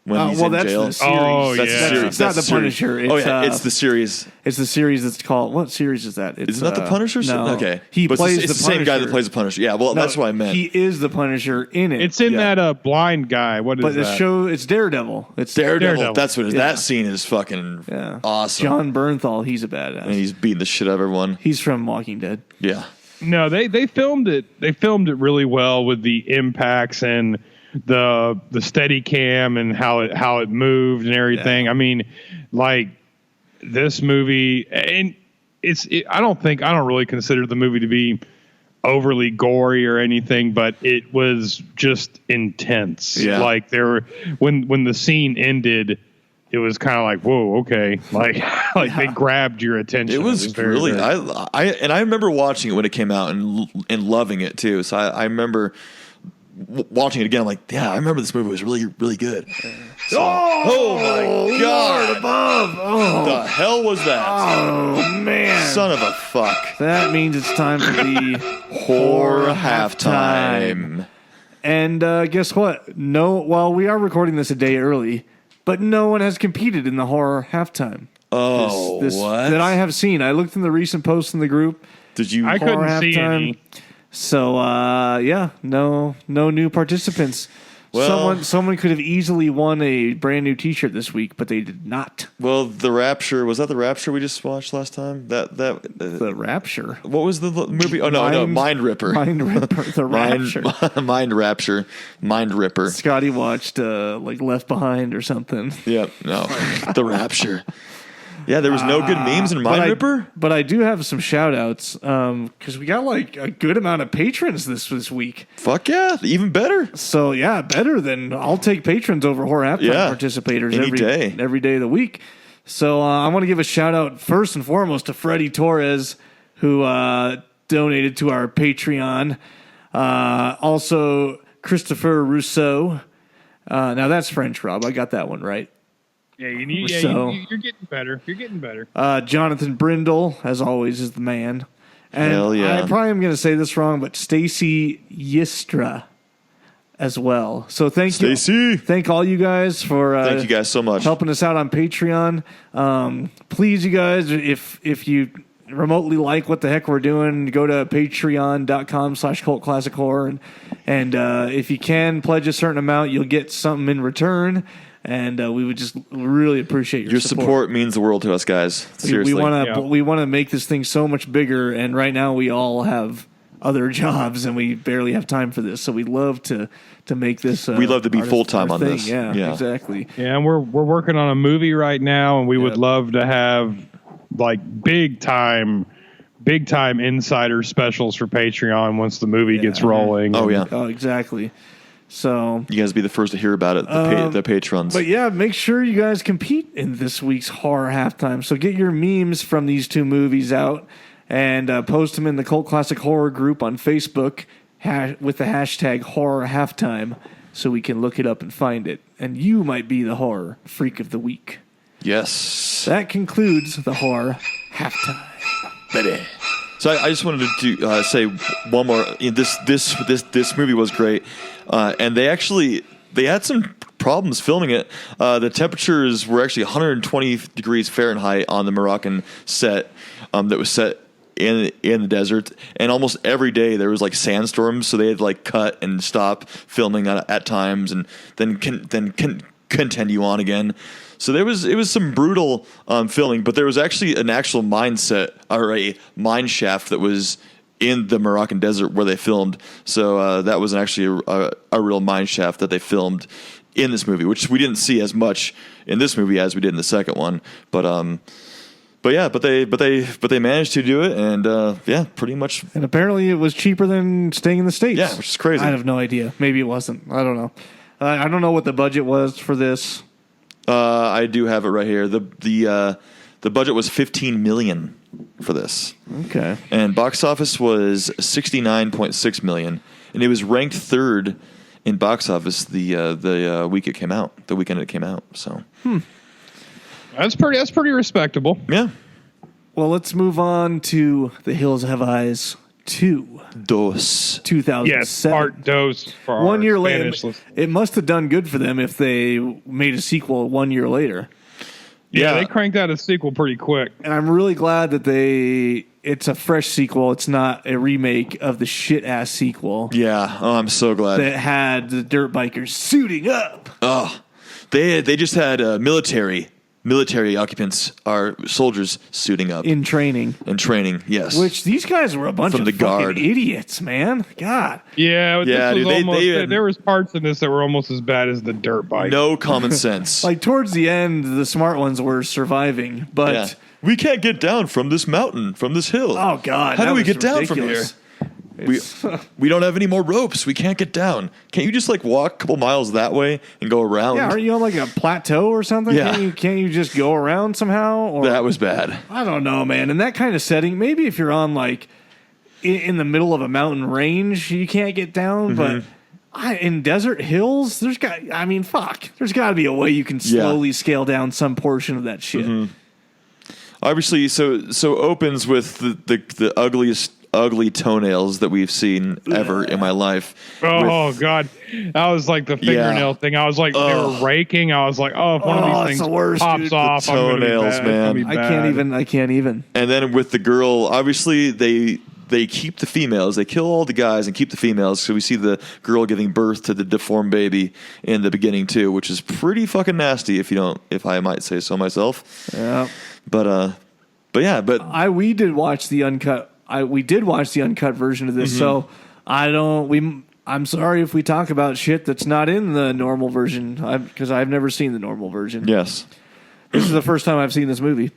When he's in jail. The series. It's not the Punisher. It's the series. It's the series that's called. What series is that? It's not the Punisher. No. Okay, he plays the same guy that plays the Punisher. Yeah, well, that's what I meant. He is the Punisher in it. It's in that blind guy. What is that? But the show, it's Daredevil. It's Daredevil. That's what it is. Yeah. That scene is fucking awesome. John Bernthal, he's a badass. And he's beating the shit out of everyone. He's from Walking Dead. Yeah. No, they filmed it. They filmed it really well with the impacts and the steady cam and how it moved and everything. I mean, like this movie, and I don't really consider the movie to be overly gory or anything, but it was just intense. Yeah. Like when the scene ended, it was kind of like, whoa, okay. Like they grabbed your attention. It was really, I remember watching it when it came out and loving it too. So I remember watching it again. I'm like, I remember this movie was really, really good. So, oh my God. Above. Oh. The hell was that? Oh, man. Son of a fuck. That means it's time for the horror halftime. And guess what? While we are recording this a day early, but no one has competed in the horror halftime. Oh, what? That I have seen. I looked in the recent posts in the group. Did you? I couldn't Horror see halftime. any. So no new participants. Well, someone could have easily won a brand new T-shirt this week, but they did not. Well, the Rapture, was that the Rapture we just watched last time? The Rapture. What was the movie? Oh no, Mind Ripper. Mind Ripper. The Rapture. Mind Rapture. Mind Ripper. Scotty watched like Left Behind or something. Yep. No, the Rapture. Yeah, there was no good memes in Mind Ripper. But I do have some shout outs because we got like a good amount of patrons this week. Fuck yeah, even better. So yeah, better than I'll take patrons over horror halftime participators every day of the week. So I want to give a shout out first and foremost to Freddie Torres, who donated to our Patreon. Also Christopher Rousseau. Now that's French, Rob. I got that one right. Yeah, you're getting better. You're getting better. Jonathan Brindle, as always, is the man. And Hell yeah. I probably am going to say this wrong, but Stacy Yistra as well. So thank you. Stacy. Thank all you guys for thank you guys so much. helping us out on Patreon. Please, you guys, if you remotely like what the heck we're doing, go to patreon.com/cultclassichorror. And if you can pledge a certain amount, you'll get something in return. And we would just really appreciate your support. Your support means the world to us, guys. Seriously. We want to make this thing so much bigger. And right now we all have other jobs and we barely have time for this. So we'd love to make this. We love to be full time on this. Yeah, exactly. Yeah, and we're working on a movie right now, and we would love to have like big time insider specials for Patreon once the movie gets rolling. Oh, exactly. So you guys be the first to hear about it, the patrons. But yeah, make sure you guys compete in this week's horror halftime. So get your memes from these two movies out and post them in the Cult Classic Horror group on Facebook with the hashtag horror halftime so we can look it up and find it. And you might be the horror freak of the week. Yes. That concludes the horror halftime. Baby. So I just wanted to say one more. This movie was great, and they had some problems filming it. The temperatures were actually 120 degrees Fahrenheit on the Moroccan set that was set in the desert, and almost every day there was like sandstorms, so they had to like cut and stop filming at times, and then continue on again. So it was some brutal filming, but there was actually an actual mine set or a mine shaft that was in the Moroccan desert where they filmed. So that was actually a real mine shaft that they filmed in this movie, which we didn't see as much in this movie as we did in the second one. But they managed to do it, and pretty much. And apparently, it was cheaper than staying in the States. Yeah, which is crazy. I have no idea. Maybe it wasn't. I don't know. I don't know what the budget was for this. I do have it right here. The budget was $15 million for this. Okay. And box office was $69.6 million, and it was ranked third in box office the week it came out, the weekend it came out. So that's pretty respectable. Yeah. Well, let's move on to The Hills Have Eyes 2. 2007. Yes, part dos. For 1 year later. Spanish. It must have done good for them if they made a sequel 1 year later. Yeah, they cranked out a sequel pretty quick. And I'm really glad that it's a fresh sequel. It's not a remake of the shit-ass sequel. Yeah. Oh, I'm so glad. That had the dirt bikers suiting up. Oh, they just had military occupants, our soldiers, suiting up in training. Yes. Which these guys were a bunch From of the fucking guard. idiots, man. God. Yeah, dude, there was parts in this that were almost as bad as the dirt bike. No common sense. Like towards the end, the smart ones were surviving, but we can't get down from this mountain, from this hill. Oh God, how do we get down from here? We don't have any more ropes. We can't get down. Can't you just like walk a couple miles that way and go around? Yeah, aren't you on like a plateau or something? Yeah. Can't you just go around somehow? Or, that was bad. I don't know, man. In that kind of setting, maybe if you're on like in the middle of a mountain range, you can't get down. Mm-hmm. But in desert hills, there's got to be a way you can slowly scale down some portion of that shit. Mm-hmm. Obviously, so opens with the ugliest ugly toenails that we've seen ever in my life. Oh God, that was like the fingernail thing. I was like, they were raking. I was like, if one of these things pops off, the toenails, man. I can't even. And then with the girl, obviously they they keep the females. They kill all the guys and keep the females. So we see the girl giving birth to the deformed baby in the beginning too, which is pretty fucking nasty if I might say so myself. Yeah. But we did watch the uncut. We did watch the uncut version of this, so I'm sorry if we talk about shit that's not in the normal version, because I've never seen the normal version. Yes. This is the first time I've seen this movie.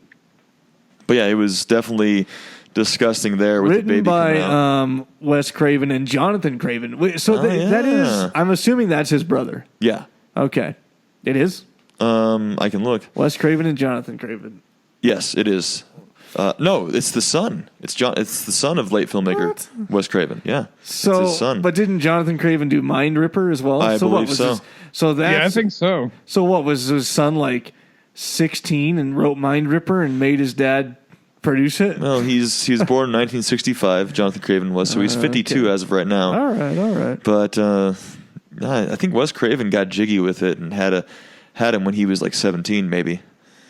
But yeah, it was definitely disgusting there with Written the baby by Wes Craven and Jonathan Craven. So that is, I'm assuming that's his brother. Yeah. Okay. It is? I can look. Wes Craven and Jonathan Craven. Yes, it is. No, it's the son. It's the son of late filmmaker Wes Craven. Yeah. So, it's his son. But didn't Jonathan Craven do Mind Ripper as well? I believe so. I think so. So what, was his son like 16 and wrote Mind Ripper and made his dad produce it? No, he's born in 1965. Jonathan Craven was, so he's 52 as of right now. All right. But I think Wes Craven got jiggy with it and had him when he was like 17, maybe.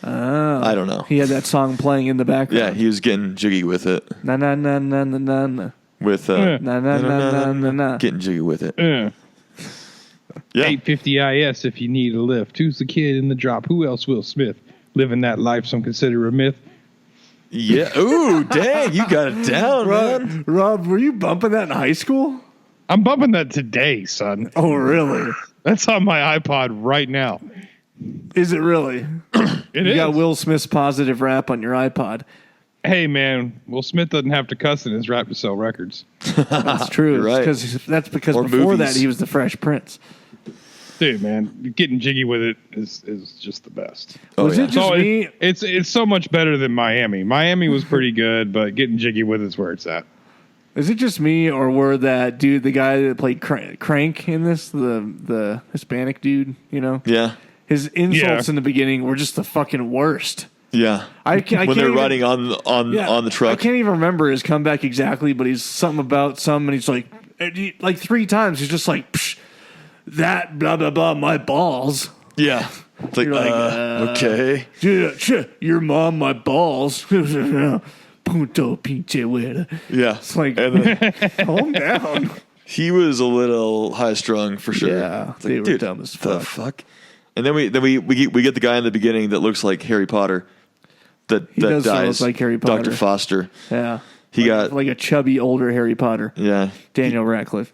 I don't know. He had that song playing in the background. Yeah, he was getting jiggy with it. Na na na na na na na. With na na na na na na. Getting jiggy with it. Yeah. 850 IS if you need a lift. Who's the kid in the drop? Who else? Will Smith. Living that life some consider a myth. Yeah. Ooh, dang, you got it down, man. Rob, were you bumping that in high school? I'm bumping that today, son. Oh, really? That's on my iPod right now. Is it really? You got Will Smith's Positive Rap on your iPod. Hey, man, Will Smith doesn't have to cuss in his rap to sell records. That's true. You're right. That's because Or before movies. that he was the Fresh Prince. Dude, man, getting jiggy with it is just the best. Oh, Was yeah. it just me? It's so much better than Miami. Miami was pretty good, but getting jiggy with it's where it's at. Is it just me, or were that dude, the guy that played Crank in this, the Hispanic dude, you know? Yeah. His insults in the beginning were just the fucking worst. Yeah. I can't when they're even, riding on the truck. I can't even remember his comeback exactly, but he's something about some, and he's like 3 times, he's just like, Psh, that blah, blah, blah, my balls. Yeah. It's like, You're like, okay. Dude, your mom, my balls. Punto pinche güera. Yeah. It's like, and then, calm down. he was a little high strung for sure. Yeah, It's they like, were dude, dumb as the fuck. fuck? And then we get the guy in the beginning that looks like Harry Potter. That does dies. look like Harry Potter. Dr. Foster. Yeah. He got like a chubby older Harry Potter. Yeah. Daniel Radcliffe.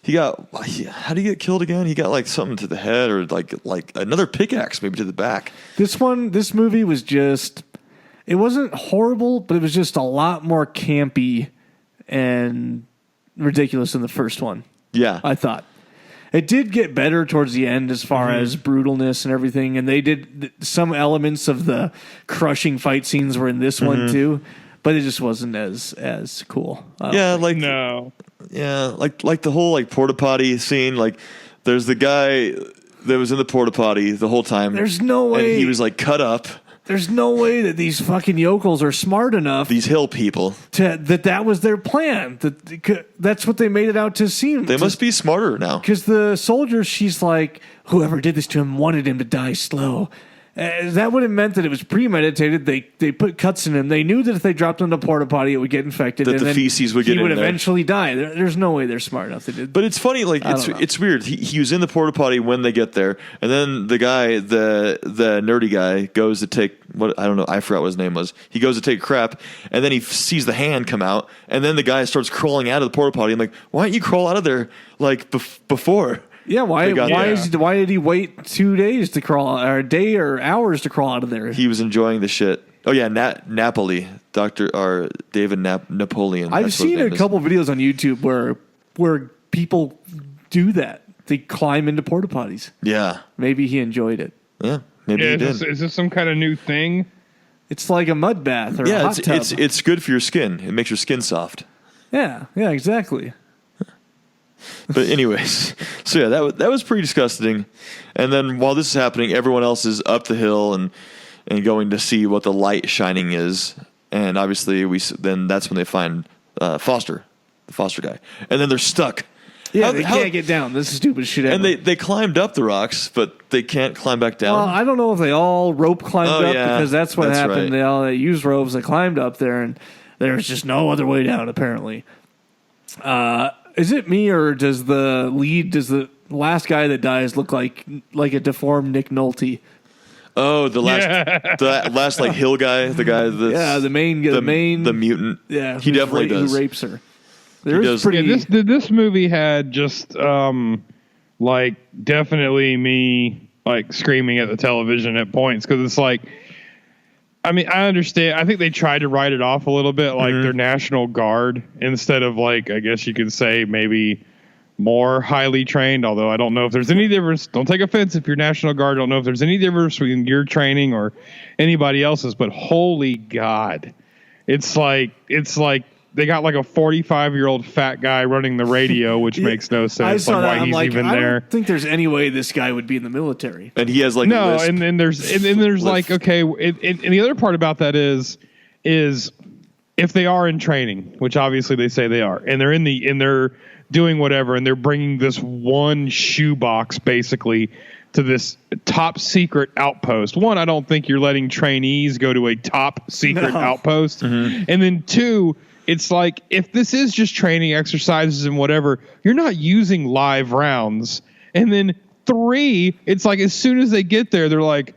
He got, how did he get killed again? He got like something to the head or like another pickaxe maybe to the back. This movie was just, it wasn't horrible, but it was just a lot more campy and ridiculous than the first one. Yeah. I thought. It did get better towards the end as far as brutalness and everything, and they did some elements of the crushing fight scenes were in this one too, but it just wasn't as cool. Yeah, like No. Yeah, like the whole like porta potty scene. Like, there's the guy that was in the porta potty the whole time. There's no way and he was like cut up. There's no way that these fucking yokels are smart enough. These hill people. That was their plan. That's what they made it out to seem. They must be smarter now. Because the soldier, she's like, whoever did this to him wanted him to die slow. That would have meant that it was premeditated. They put cuts in him. They knew that if they dropped him into porta potty, it would get infected. That and the then feces would get he would in there. eventually die. There's no way they're smart enough to do. But it's funny, like it's weird. He was in the porta potty when they get there, and then the guy, the nerdy guy, goes to take what I don't know. I forgot what his name was. He goes to take a crap, and then he sees the hand come out, and then the guy starts crawling out of the porta potty. I'm like, why don't you crawl out of there like before? Yeah, why did he wait 2 days to crawl, or a day or hours to crawl out of there? He was enjoying the shit. Oh yeah, Napoli, David Napoleon. I've seen a couple videos on YouTube where people do that. They climb into porta potties. Yeah, maybe he enjoyed it. Yeah, maybe he did. Is this some kind of new thing? It's like a mud bath or a hot tub. It's good for your skin. It makes your skin soft. Yeah, exactly. But anyways, so yeah, that was pretty disgusting. And then while this is happening, everyone else is up the hill and going to see what the light shining is. And obviously, then that's when they find Foster, the Foster guy. And then they're stuck. Yeah, they can't get down. This is stupid shit ever. And they climbed up the rocks, but they can't climb back down. Well, I don't know if they all rope climbed up because that's what happened. Right. They used ropes. They climbed up there, and There's just no other way down, apparently. Is it me, or does the last guy that dies look like a deformed Nick Nolte? Oh, the last like hill guy, the guy that's the main the mutant. Yeah, he definitely does. Who rapes her? This movie had just like definitely me like screaming at the television at points, because it's like, I mean, I understand. I think they tried to write it off a little bit like their National Guard, instead of like, I guess you could say maybe more highly trained, although I don't know if there's any difference. Don't take offense if you're National Guard. I don't know if there's any difference between your training or anybody else's, but holy God, it's like they got like a 45-year-old fat guy running the radio, which makes no sense. I saw like that. why he's even I there. don't think there's any way this guy would be in the military. And he has like no, a lisp. and there's like, okay, and the other part about that is if they are in training, which obviously they say they are, and they're doing whatever, and they're bringing this one shoebox basically to this top secret outpost. One, I don't think you're letting trainees go to a top secret outpost. And then two, it's like, if this is just training exercises and whatever, you're not using live rounds. And then three, it's like, as soon as they get there, they're like,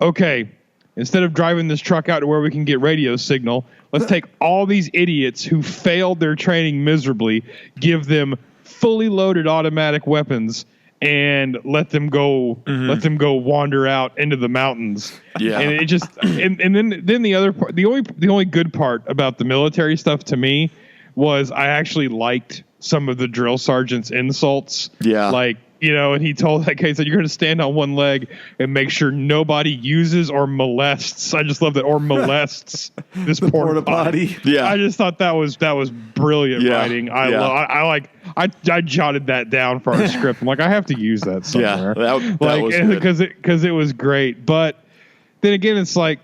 okay, instead of driving this truck out to where we can get radio signal, let's take all these idiots who failed their training miserably, give them fully loaded automatic weapons, and let them go wander out into the mountains. Yeah. And it just and then the other part, the only good part about the military stuff to me was I actually liked some of the drill sergeant's insults. Yeah. Like, you know, and he told that guy, he said, you're going to stand on one leg and make sure nobody uses or molests. I just love that, or molests this porta potty. Yeah. I just thought that was brilliant writing. I jotted that down for our script. I'm like, I have to use that somewhere. Yeah, that was because it was great. But then again, it's like,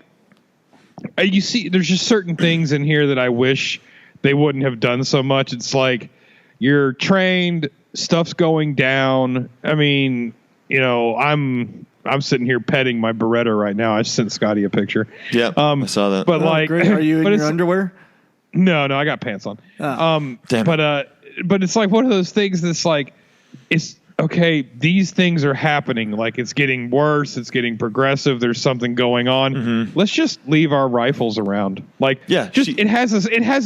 you see, there's just certain things in here that I wish they wouldn't have done so much. It's like, you're trained, stuff's going down. I mean, you know, I'm sitting here petting my Beretta right now. I sent Scotty a picture. Yeah, I saw that. But like, great. Are you in your underwear? No, I got pants on. Damn. But it's like one of those things that's like, it's okay. These things are happening. Like, it's getting worse. It's getting progressive. There's something going on. Let's just leave our rifles around. Like, it has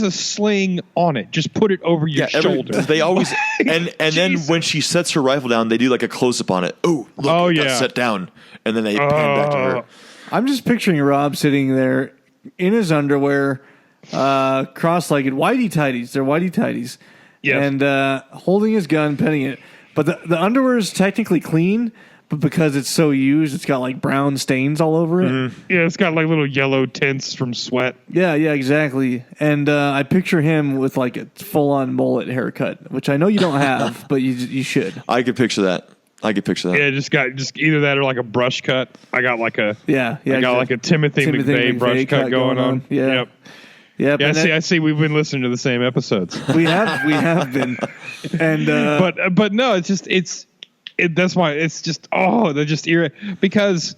a sling on it. Just put it over your shoulder. They always and then when she sets her rifle down, they do like a close up on it. Oh, look, it got set down, and then they pan back to her. I'm just picturing Rob sitting there in his underwear, cross-legged, whitey tighties. They're whitey tighties. Yes. And holding his gun, petting it. But the underwear is technically clean, but because it's so used, it's got like brown stains all over it. Yeah, it's got like little yellow tints from sweat. Yeah, exactly. And I picture him with like a full-on mullet haircut, which I know you don't have, but you should. I could picture that. Yeah, just either that or like a brush got like a like a Timothy McVeigh brush cut going on. Yeah. Yep. Yeah, I see. We've been listening to the same episodes. We have been, and but no, it's just that's why it's just they're just because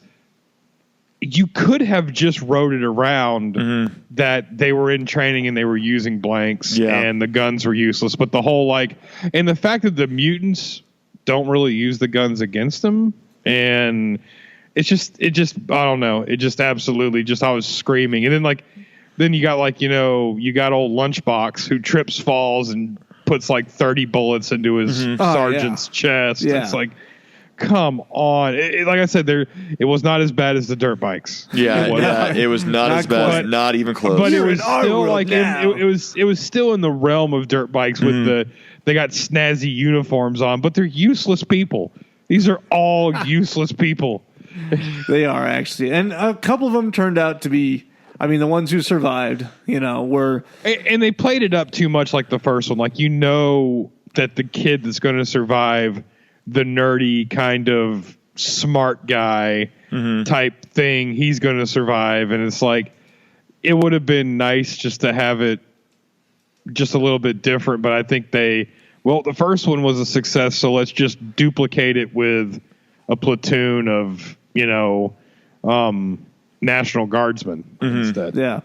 you could have just wrote it around that they were in training and they were using blanks and the guns were useless, but the whole and the fact that the mutants don't really use the guns against them, and it just I don't know, it just absolutely just I was screaming, and then Then you got you got old Lunchbox who trips, falls, and puts like 30 bullets into his sergeant's chest. Yeah. It's like, come on. Like I said, it was not as bad as the dirt bikes. Yeah, it was not as bad, not even close. But it was still it was still in the realm of dirt bikes with they got snazzy uniforms on, but they're useless people. These are all useless people. They are actually, and a couple of them turned out to be. I mean, the ones who survived, were... And they played it up too much like the first one. Like, that the kid that's going to survive, the nerdy kind of smart guy type thing, he's going to survive. And it's like, it would have been nice just to have it just a little bit different. But I think the first one was a success, so let's just duplicate it with a platoon of, National Guardsmen instead. Yeah.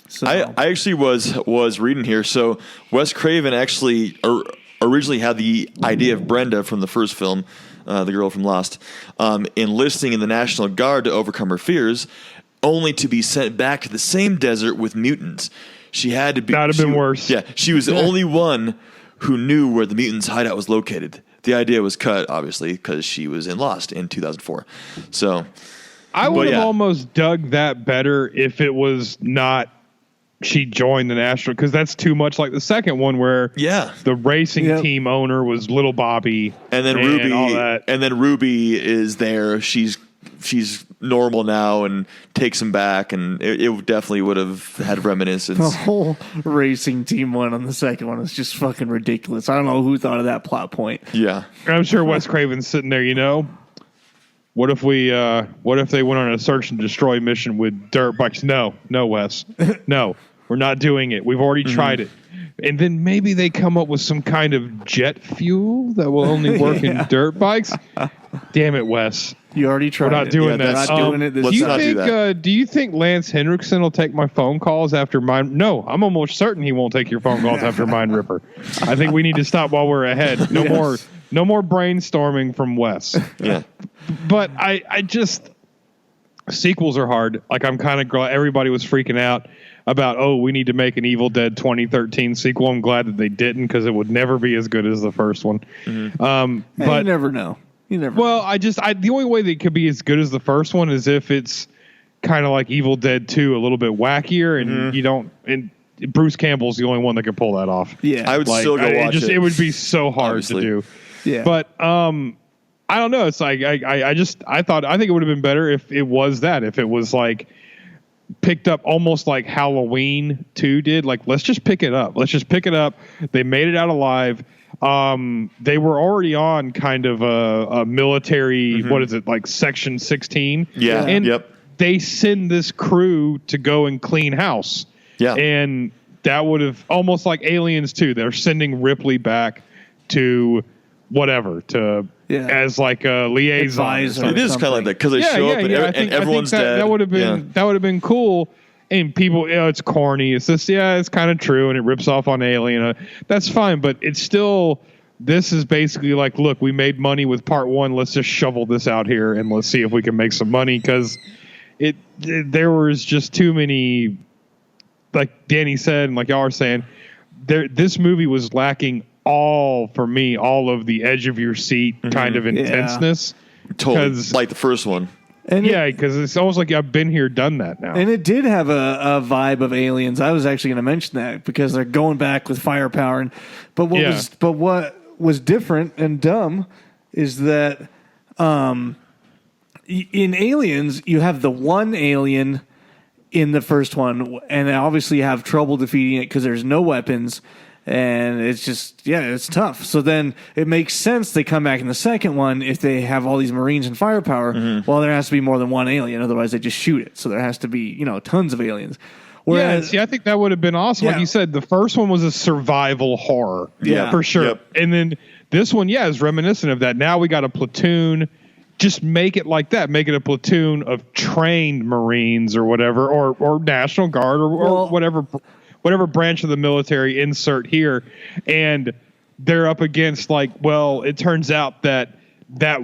So I actually was reading here. So Wes Craven actually originally had the idea of Brenda from the first film, the girl from Lost, enlisting in the National Guard to overcome her fears, only to be sent back to the same desert with mutants. She had to be. That'd have been worse. Yeah, she was the only one who knew where the mutants' hideout was located. The idea was cut, obviously, because she was in Lost in 2004. So I would have almost dug that better if it was not she joined the National, because that's too much like the second one where the racing team owner was little Bobby, and then Ruby, all that. And then Ruby is there. She's normal now and takes him back, and it definitely would have had reminiscence. The whole racing team one on the second one is just fucking ridiculous. I don't know who thought of that plot point. Yeah, I'm sure Wes Craven's sitting there. What if they went on a search and destroy mission with dirt bikes? No, Wes, no, we're not doing it. We've already tried it. And then maybe they come up with some kind of jet fuel that will only work in dirt bikes. Damn it, Wes. You already tried it. We're not doing that. Not doing it this time. Do you think Lance Henriksen will take my phone calls after mine? No, I'm almost certain he won't take your phone calls after Mind Ripper. I think we need to stop while we're ahead. No more brainstorming from Wes. Yeah. But I just, sequels are hard. Like, I'm kind of glad everybody was freaking out about, we need to make an Evil Dead 2013 sequel. I'm glad that they didn't, because it would never be as good as the first one. Mm-hmm. But you never know. Well, the only way that it could be as good as the first one is if it's kind of like Evil Dead 2, a little bit wackier, and you don't. And Bruce Campbell's the only one that could pull that off. Yeah, I would still go watch it. It would be so hard to do. Yeah, but I don't know. It's like I think it would have been better if it was that. If it was like picked up almost like Halloween 2 did. Like, let's just pick it up. They made it out alive. They were already on kind of a military, what is it, like Section 16? Yeah. And they send this crew to go and clean house. Yeah. And that would have, almost like Aliens 2, they're sending Ripley back to whatever, as like a liaison. It is kind of like that, because they show up and everyone's dead. That would have been cool. And people, it's corny. It's this, it's kind of true, and it rips off on Alien. That's fine, but it's still, this is basically like, look, we made money with part one. Let's just shovel this out here, and let's see if we can make some money, because there was just too many, like Danny said, and like y'all are saying, this movie was lacking all of the edge of your seat kind of intenseness. Totally, like the first one. And because it's almost like I've been here, done that now. And it did have a vibe of Aliens. I was actually going to mention that, because they're going back with firepower. But what was different and dumb is that in Aliens, you have the one alien in the first one, and they obviously have trouble defeating it because there's no weapons. And it's just, it's tough. So then it makes sense they come back in the second one if they have all these Marines and firepower. Mm-hmm. Well, there has to be more than one alien. Otherwise, they just shoot it. So there has to be, tons of aliens. Whereas, I think that would have been awesome. Yeah. Like you said, the first one was a survival horror. Yeah, for sure. Yep. And then this one, is reminiscent of that. Now we got a platoon. Just make it like that. Make it a platoon of trained Marines or whatever, or National Guard or whatever branch of the military insert here. And they're up against it turns out that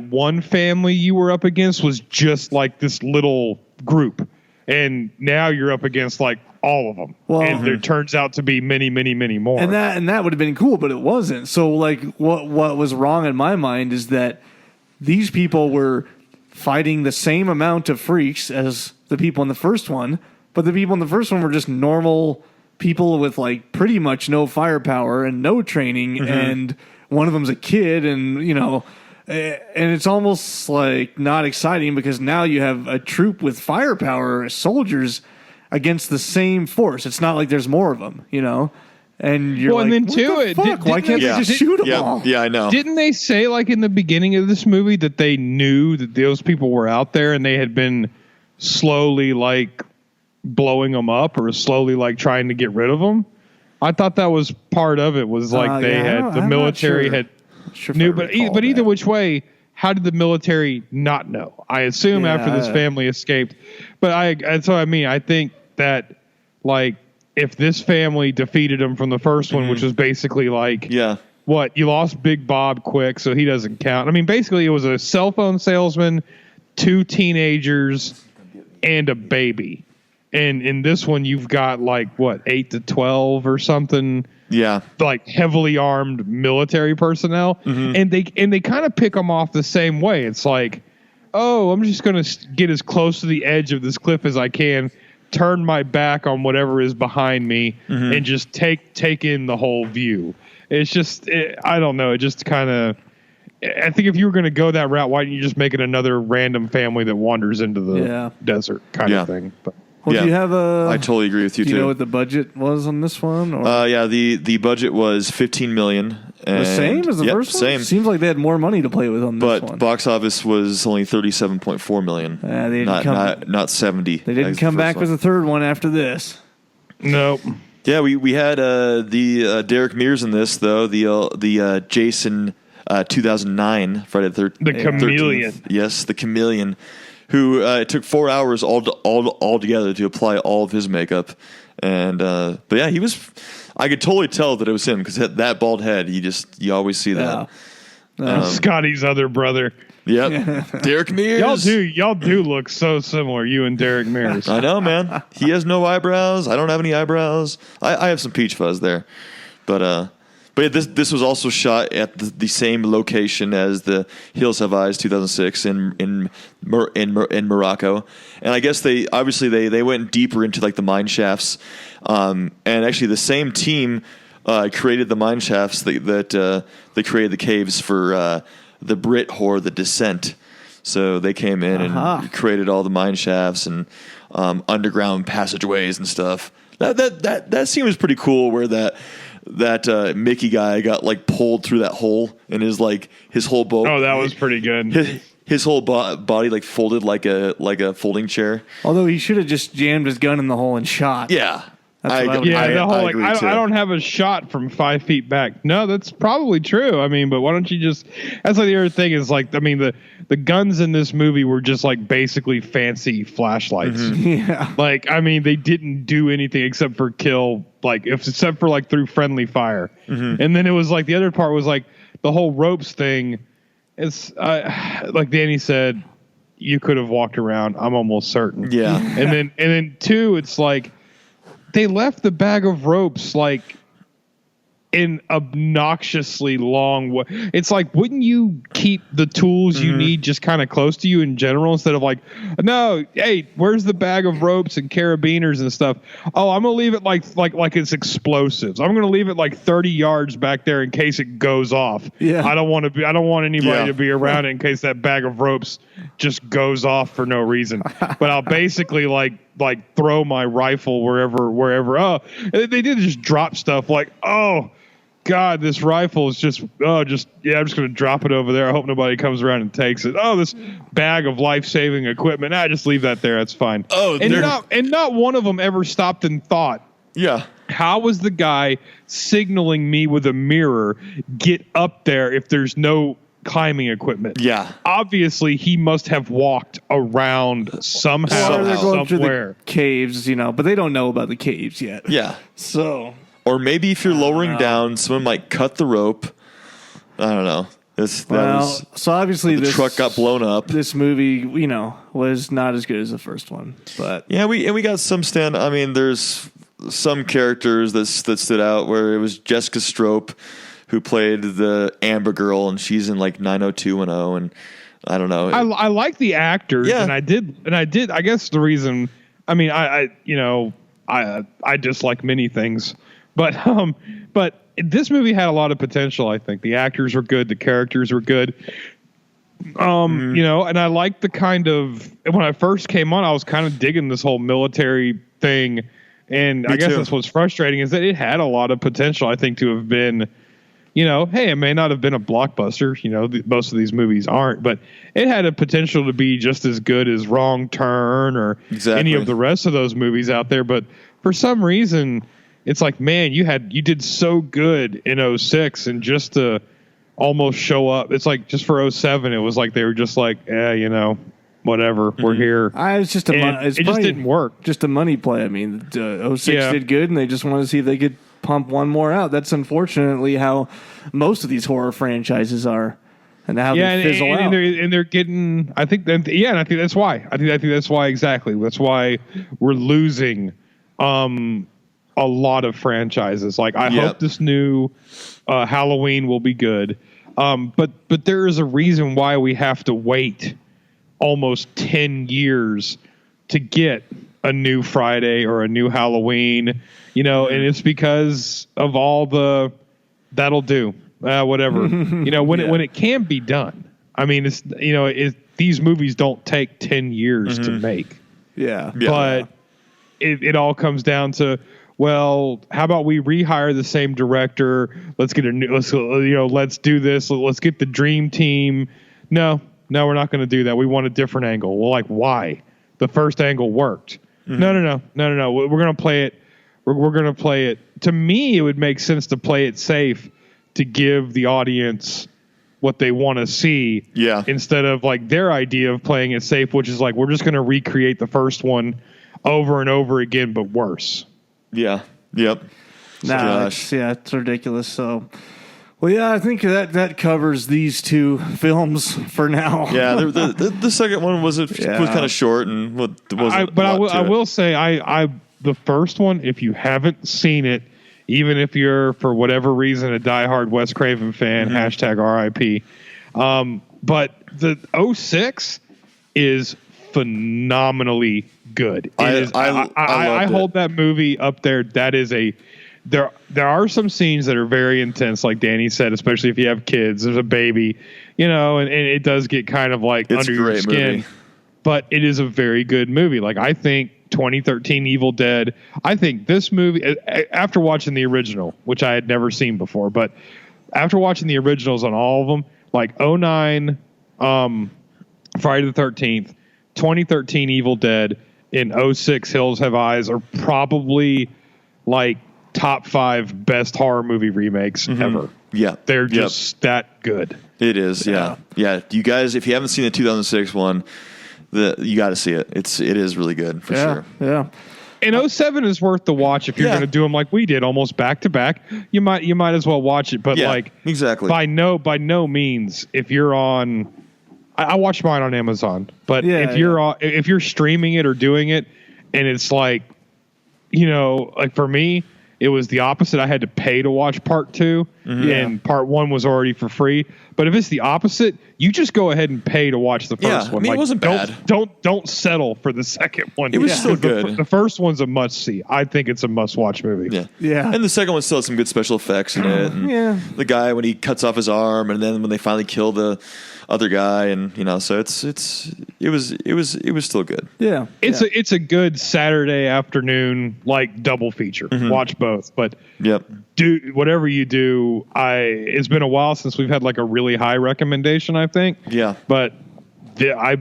one family you were up against was just like this little group. And now you're up against all of them. Well, and there turns out to be many, many, many more. And that would have been cool, but it wasn't. So what was wrong in my mind is that these people were fighting the same amount of freaks as the people in the first one, but the people in the first one were just normal people with pretty much no firepower and no training, and one of them's a kid, and and it's almost not exciting, because now you have a troop with firepower soldiers against the same force. It's not like there's more of them, and you're and then why can't they just shoot them all? Yeah, I know. Didn't they say in the beginning of this movie that they knew that those people were out there and they had been slowly blowing them up, or slowly trying to get rid of them? I thought that was part of it, was the military had knew, but either which way, how did the military not know? I assume after this family escaped, but I think that if this family defeated him from the first one, which was basically like, what, you lost Big Bob quick, so he doesn't count. I mean, basically, it was a cell phone salesman, 2 teenagers, and a baby. And in this one, you've got like, what, 8 to 12 or something? Yeah. Like heavily armed military personnel. And they kind of pick them off the same way. It's like, oh, I'm just going to get as close to the edge of this cliff as I can, turn my back on whatever is behind me, and just take in the whole view. It's just, I don't know. It just kind of, I think if you were going to go that route, why didn't you just make it another random family that wanders into the desert kind of thing? But, well, do you have I totally agree with you, do too. You know what the budget was on this one? Or? The budget was $15 million. The same as the first one? Same. Seems like they had more money to play with on this one. But box office was only $37.4 million. They didn't not 70. They didn't come back with a third one after this. Nope. Yeah, we had the Derek Mears in this, though. The Jason 2009 Friday the 13th. The Chameleon. 13th. Yes, the Chameleon, who it took 4 hours all together to apply all of his makeup. And but yeah, he was. I could totally tell that it was him because that bald head. You always see that. Scotty's other brother. Yep, Derek Mears. Y'all do look so similar, you and Derek Mears. I know, man. He has no eyebrows. I don't have any eyebrows. I have some peach fuzz there, but yeah, this was also shot at the same location as the Hills Have Eyes 2006 in Morocco, and I guess they went deeper into like the mine shafts, and actually the same team created the mine shafts that they created the caves for the Brit horror, The Descent. So they came in and created all the mine shafts and underground passageways and stuff. That scene was pretty cool, where that Mickey guy got like pulled through that hole, and his whole boat. Oh, that was pretty good. His whole body like folded like a folding chair. Although he should have just jammed his gun in the hole and shot. Yeah. I don't have a shot from 5 feet back. No, that's probably true. I mean, but why don't you just? That's like the other thing is like, I mean, the guns in this movie were just like basically fancy flashlights. Yeah. Like, I mean, they didn't do anything except for kill, except for like through friendly fire. And then it was like the other part was like the whole ropes thing. It's like Danny said, you could have walked around. I'm almost certain. Yeah. And then 2, it's like, they left the bag of ropes like in obnoxiously long way. It's like, wouldn't you keep the tools you need just kind of close to you in general instead of like, no, hey, where's the bag of ropes and carabiners and stuff? Oh, I'm gonna leave it like it's explosives. I'm gonna leave it like 30 yards back there in case it goes off. Yeah. I don't want anybody to be around it in case that bag of ropes just goes off for no reason. But I'll basically like throw my rifle wherever. Oh, they did just drop stuff like, oh God, this rifle is I'm just going to drop it over there. I hope nobody comes around and takes it. Oh, this bag of life-saving equipment. Just leave that there. That's fine. Oh, and not one of them ever stopped and thought, yeah, how was the guy signaling me with a mirror get up there if there's no climbing equipment? Yeah. Obviously, he must have walked around somehow, They're going through somewhere. the caves, but they don't know about the caves yet. Yeah. So. Or maybe if you're lowering down, someone might cut the rope. I don't know. So obviously the truck got blown up. This movie, was not as good as the first one. But yeah, we got some stand. I mean, there's some characters that stood out, where it was Jessica Strope, who played the Amber Girl, and she's in like 90210, and I don't know. I like the actors, yeah. and I did. I guess the reason, I mean, I dislike many things, but this movie had a lot of potential. I think the actors were good, the characters were good. And I liked the kind of, when I first came on, I was kind of digging this whole military thing, and I guess that's what's frustrating is that it had a lot of potential. I think to have been. Hey, it may not have been a blockbuster. Most of these movies aren't, but it had a potential to be just as good as Wrong Turn or any of the rest of those movies out there. But for some reason, it's like, man, you did so good in 06, and just to almost show up, it's like just for 07, it was like they were just like, whatever. We're here. It's just it just didn't work. Just a money play. I mean, 06 did good, and they just wanted to see if they could pump one more out. That's unfortunately how most of these horror franchises are, and how they fizzle out. And they're getting. I think that. Yeah, and I think that's why. I think that's why exactly. That's why we're losing a lot of franchises. Like I hope this new Halloween will be good. But there is a reason why we have to wait almost 10 years to get a new Friday or a new Halloween, and it's because of all the that'll do, whatever, when it can be done. I mean, it's, these movies don't take 10 years to make. Yeah. But it all comes down to, well, how about we rehire the same director? Let's get let's do this. Let's get the dream team. No, we're not going to do that. We want a different angle. Well, like, why? The first angle worked. No. We're going to play it. We're going to play it. To me, it would make sense to play it safe, to give the audience what they want to see. Yeah. Instead of like their idea of playing it safe, which is like, we're just going to recreate the first one over and over again, but worse. Yeah. Yep. It's ridiculous. So, well, yeah, I think that covers these two films for now. Yeah, the second one was kind of short and wasn't. I will say, I the first one, if you haven't seen it, even if you're for whatever reason a diehard Wes Craven fan, #RIP. But the 06 is phenomenally good. I hold that movie up there. That is there are some scenes that are very intense, like Danny said, especially if you have kids. There's a baby, and it does get kind of like it's under your skin. Movie. But it is a very good movie. Like, I think 2013 Evil Dead, I think this movie, after watching the original, which I had never seen before, but after watching the originals on all of them, like 09 Friday the 13th, 2013 Evil Dead, and 06 Hills Have Eyes are probably like top 5 best horror movie remakes ever. Yeah. They're just that good. It is, yeah. Yeah. You guys, if you haven't seen the 2006 one, you got to see it. It is really good, for sure. Yeah. And 07 is worth the watch if you're going to do them like we did, almost back to back. You might as well watch it, but exactly. By no means, if you're on, I watched mine on Amazon, but if you're streaming it or doing it, and it's like, like for me, it was the opposite. I had to pay to watch part 2, and part 1 was already for free. But if it's the opposite, you just go ahead and pay to watch the first one. I mean, it wasn't bad. Don't settle for the second one. It was still good. The first one's a must see. I think it's a must watch movie. Yeah. And the second one still has some good special effects in it. And the guy when he cuts off his arm, and then when they finally kill the other guy, and so it was still good. Yeah. It's a good Saturday afternoon like double feature. Watch both, but do whatever you do. It's been a while since we've had like a really high recommendation, I think. Yeah. But I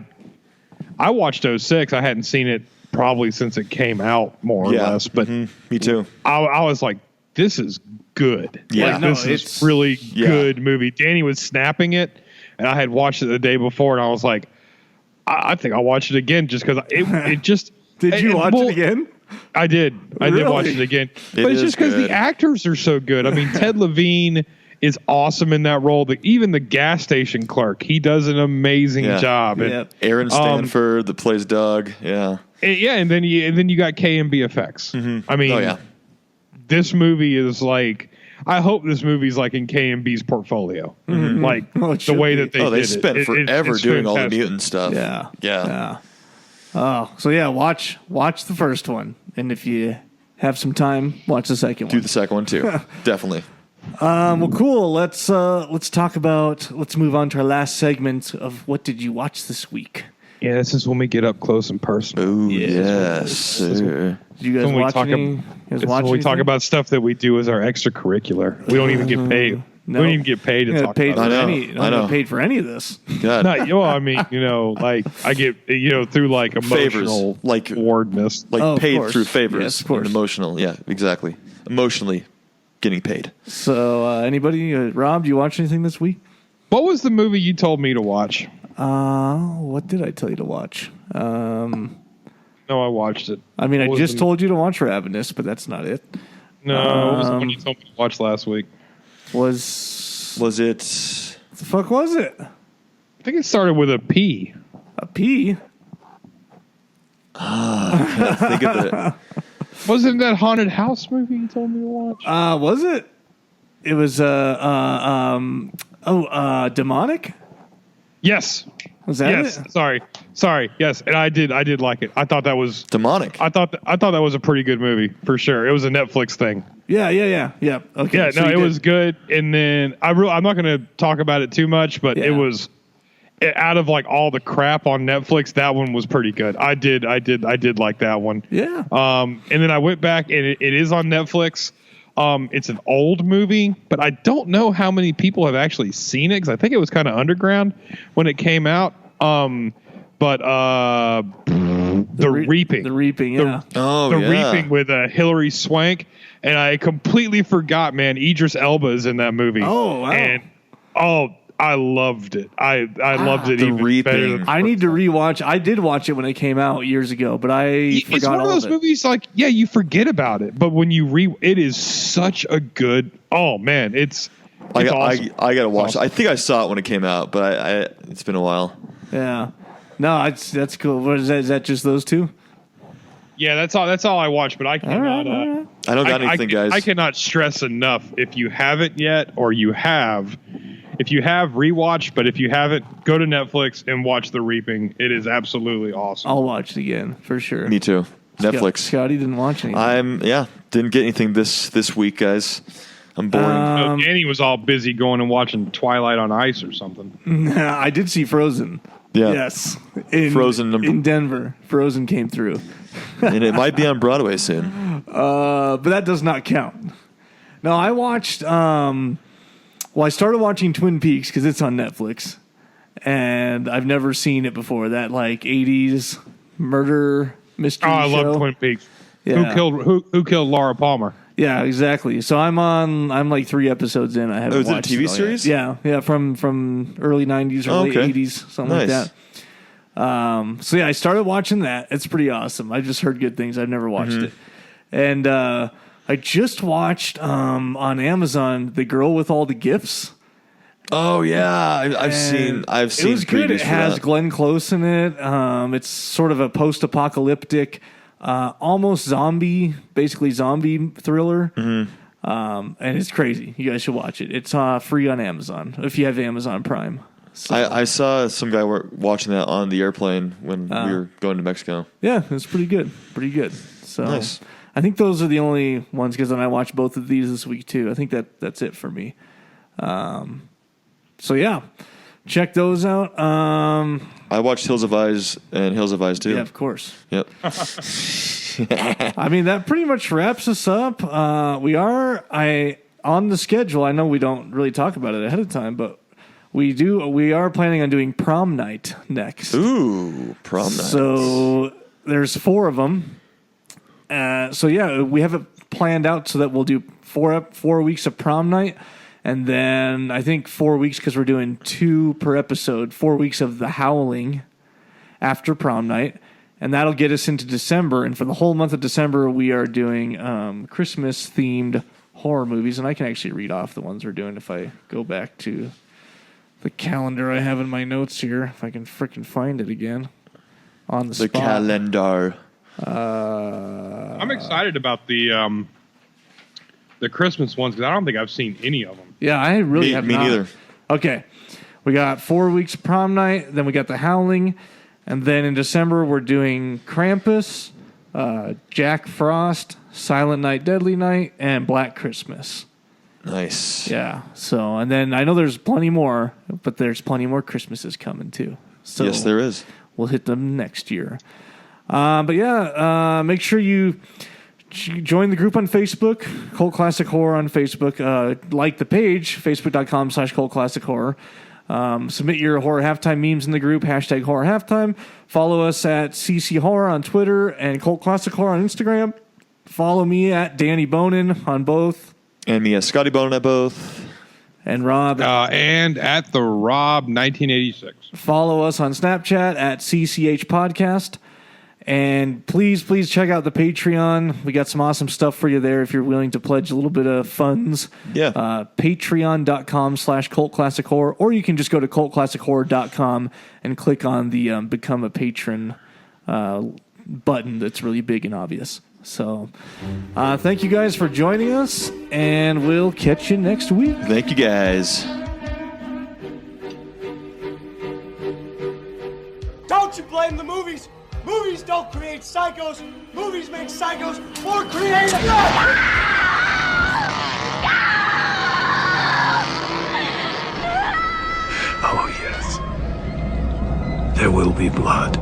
watched 06. I hadn't seen it probably since it came out, more or less. But me too. I was like, this is good. Yeah. This is really good movie. Danny was snapping it, and I had watched it the day before, and I was like, I think I'll watch it again just because it just. Did you watch it again? I did. I did watch it again. But it's just because the actors are so good. I mean, Ted Levine is awesome in that role. Even the gas station clerk, he does an amazing job. And, Aaron Stanford that plays Doug. Yeah. And then you got K&B effects. I mean, this movie is like, I hope this movie's like in K&B's portfolio. Like the way that they spent forever doing all the mutant stuff. Yeah. Oh, so watch the first one, and if you have some time, watch the second one. Do the second one too. Definitely. Well, cool. Let's talk about. Let's move on to our last segment of what did you watch this week. Yeah, this is when we get up close and personal. Oh yes, sir. Did you guys watch any? When we talk about stuff that we do as our extracurricular. We don't even get paid. No. We don't even get paid to talk about it. I know. Paid for any of this. God. I mean, like I get, through like emotional favors, like awardness, like paid through favors. Yes, of course. Emotional, exactly. Emotionally getting paid. So, anybody, Rob, do you watch anything this week? What was the movie you told me to watch? What did I tell you to watch? No, I watched it. I mean, I just told you to watch Ravenous, but that's not it. No, it was the one you told me to watch last week. Was it? What the fuck was it? I think it started with a P. A P? I think of it. Wasn't that haunted house movie you told me to watch? Was it? It was demonic? Yes. Was that yes. it? Sorry. Yes, and I did like it. I thought that was demonic. I thought that was a pretty good movie for sure. It was a Netflix thing. Yeah. Okay. Yeah, so it was good. And then I'm not going to talk about it too much, but it was out of like all the crap on Netflix, that one was pretty good. I did like that one. Yeah. And then I went back and it is on Netflix. It's an old movie, but I don't know how many people have actually seen it because I think it was kind of underground when it came out. The Reaping. The Reaping, yeah. Reaping with Hilary Swank. And I completely forgot, man, Idris Elba is in that movie. Oh, wow. And, I loved it. I loved it The even Reaping. better than I need to rewatch. I did watch it when it came out years ago, but I forgot it's one of those movies like, yeah, you forget about it. But when you it is such a good, oh, man, it's awesome. I got to watch awesome. it. I think I saw it when it came out, but it's been a while. Yeah. No, that's cool. What is that? Is that just those two? Yeah, that's all I watched, but I cannot. All right. I don't got anything, guys. I cannot stress enough. If you haven't yet, or if you have, rewatch. But if you haven't, go to Netflix and watch The Reaping. It is absolutely awesome. I'll watch it again for sure. Me too. Netflix. Scotty didn't watch anything. Didn't get anything this week, guys. I'm boring. Danny was all busy going and watching Twilight on Ice or something. I did see Frozen. Yeah. Yes. Frozen in Denver. Frozen came through. And it might be on Broadway soon. But that does not count. No, I watched. I started watching Twin Peaks because it's on Netflix, and I've never seen it before. That like '80s murder mystery. I show. love Twin Peaks. Yeah. Who killed Laura Palmer? Yeah, exactly. So I'm like 3 episodes in. I haven't is it a watched TV all series? Yet. Yeah, from early '90s or late '80s, something like that. So yeah, I started watching that. It's pretty awesome. I just heard good things. I've never watched it, and I just watched on Amazon The Girl with All the Gifts. Oh yeah, I've seen. It was good. It has Glenn Close in it. It's sort of a post-apocalyptic, almost basically zombie thriller. And it's crazy. You guys should watch it. It's free on Amazon if you have Amazon Prime. So, I saw some guy watching that on the airplane when we were going to Mexico. Yeah, it's pretty good. Pretty good. So nice. I think those are the only ones because then I watched both of these this week too. I think that's it for me. So yeah, check those out. I watched Hills of Eyes and Hills of Eyes too. Yeah, of course. Yep. I mean, that pretty much wraps us up. We are on the schedule. I know we don't really talk about it ahead of time, but we are planning on doing prom night next. Ooh, prom night. So there's 4 of them. So yeah, we have it planned out so that we'll do 4 weeks of prom night, and then I think 4 weeks because we're doing 2 per episode. 4 weeks of The Howling after prom night, and that'll get us into December. And for the whole month of December, we are doing Christmas themed horror movies, and I can actually read off the ones we're doing if I go back to the calendar I have in my notes here, if I can frickin' find it again on the spot. The calendar. I'm excited about the Christmas ones because I don't think I've seen any of them. Yeah, I really have me not. neither. Okay, we got 4 weeks of prom night, then we got The Howling, and then in December we're doing Krampus, Jack Frost, Silent Night, Deadly Night, and Black Christmas. Nice. Yeah. So, and then I know there's plenty more, but there's plenty more Christmases coming too. So yes, there is. We'll hit them next year. But yeah, make sure you join the group on Facebook, Cult Classic Horror on Facebook. Like the page, facebook.com/Cult Classic Horror. Submit your horror halftime memes in the group, #horror halftime. Follow us at CC Horror on Twitter and Cult Classic Horror on Instagram. Follow me at Danny Bonin on both. And me as Scotty Bone at both. And Rob. And at the Rob 1986. Follow us on Snapchat at CCH Podcast. And please check out the Patreon. We got some awesome stuff for you there if you're willing to pledge a little bit of funds. Yeah. Patreon.com/Cult Classic Horror, or you can just go to cultclassichorror.com and click on the Become a Patron button that's really big and obvious. So thank you guys for joining us, and we'll catch you next week. Thank you guys. Don't you blame the movies. Movies don't create psychos. Movies make psychos more creative. Oh, yes. There will be blood.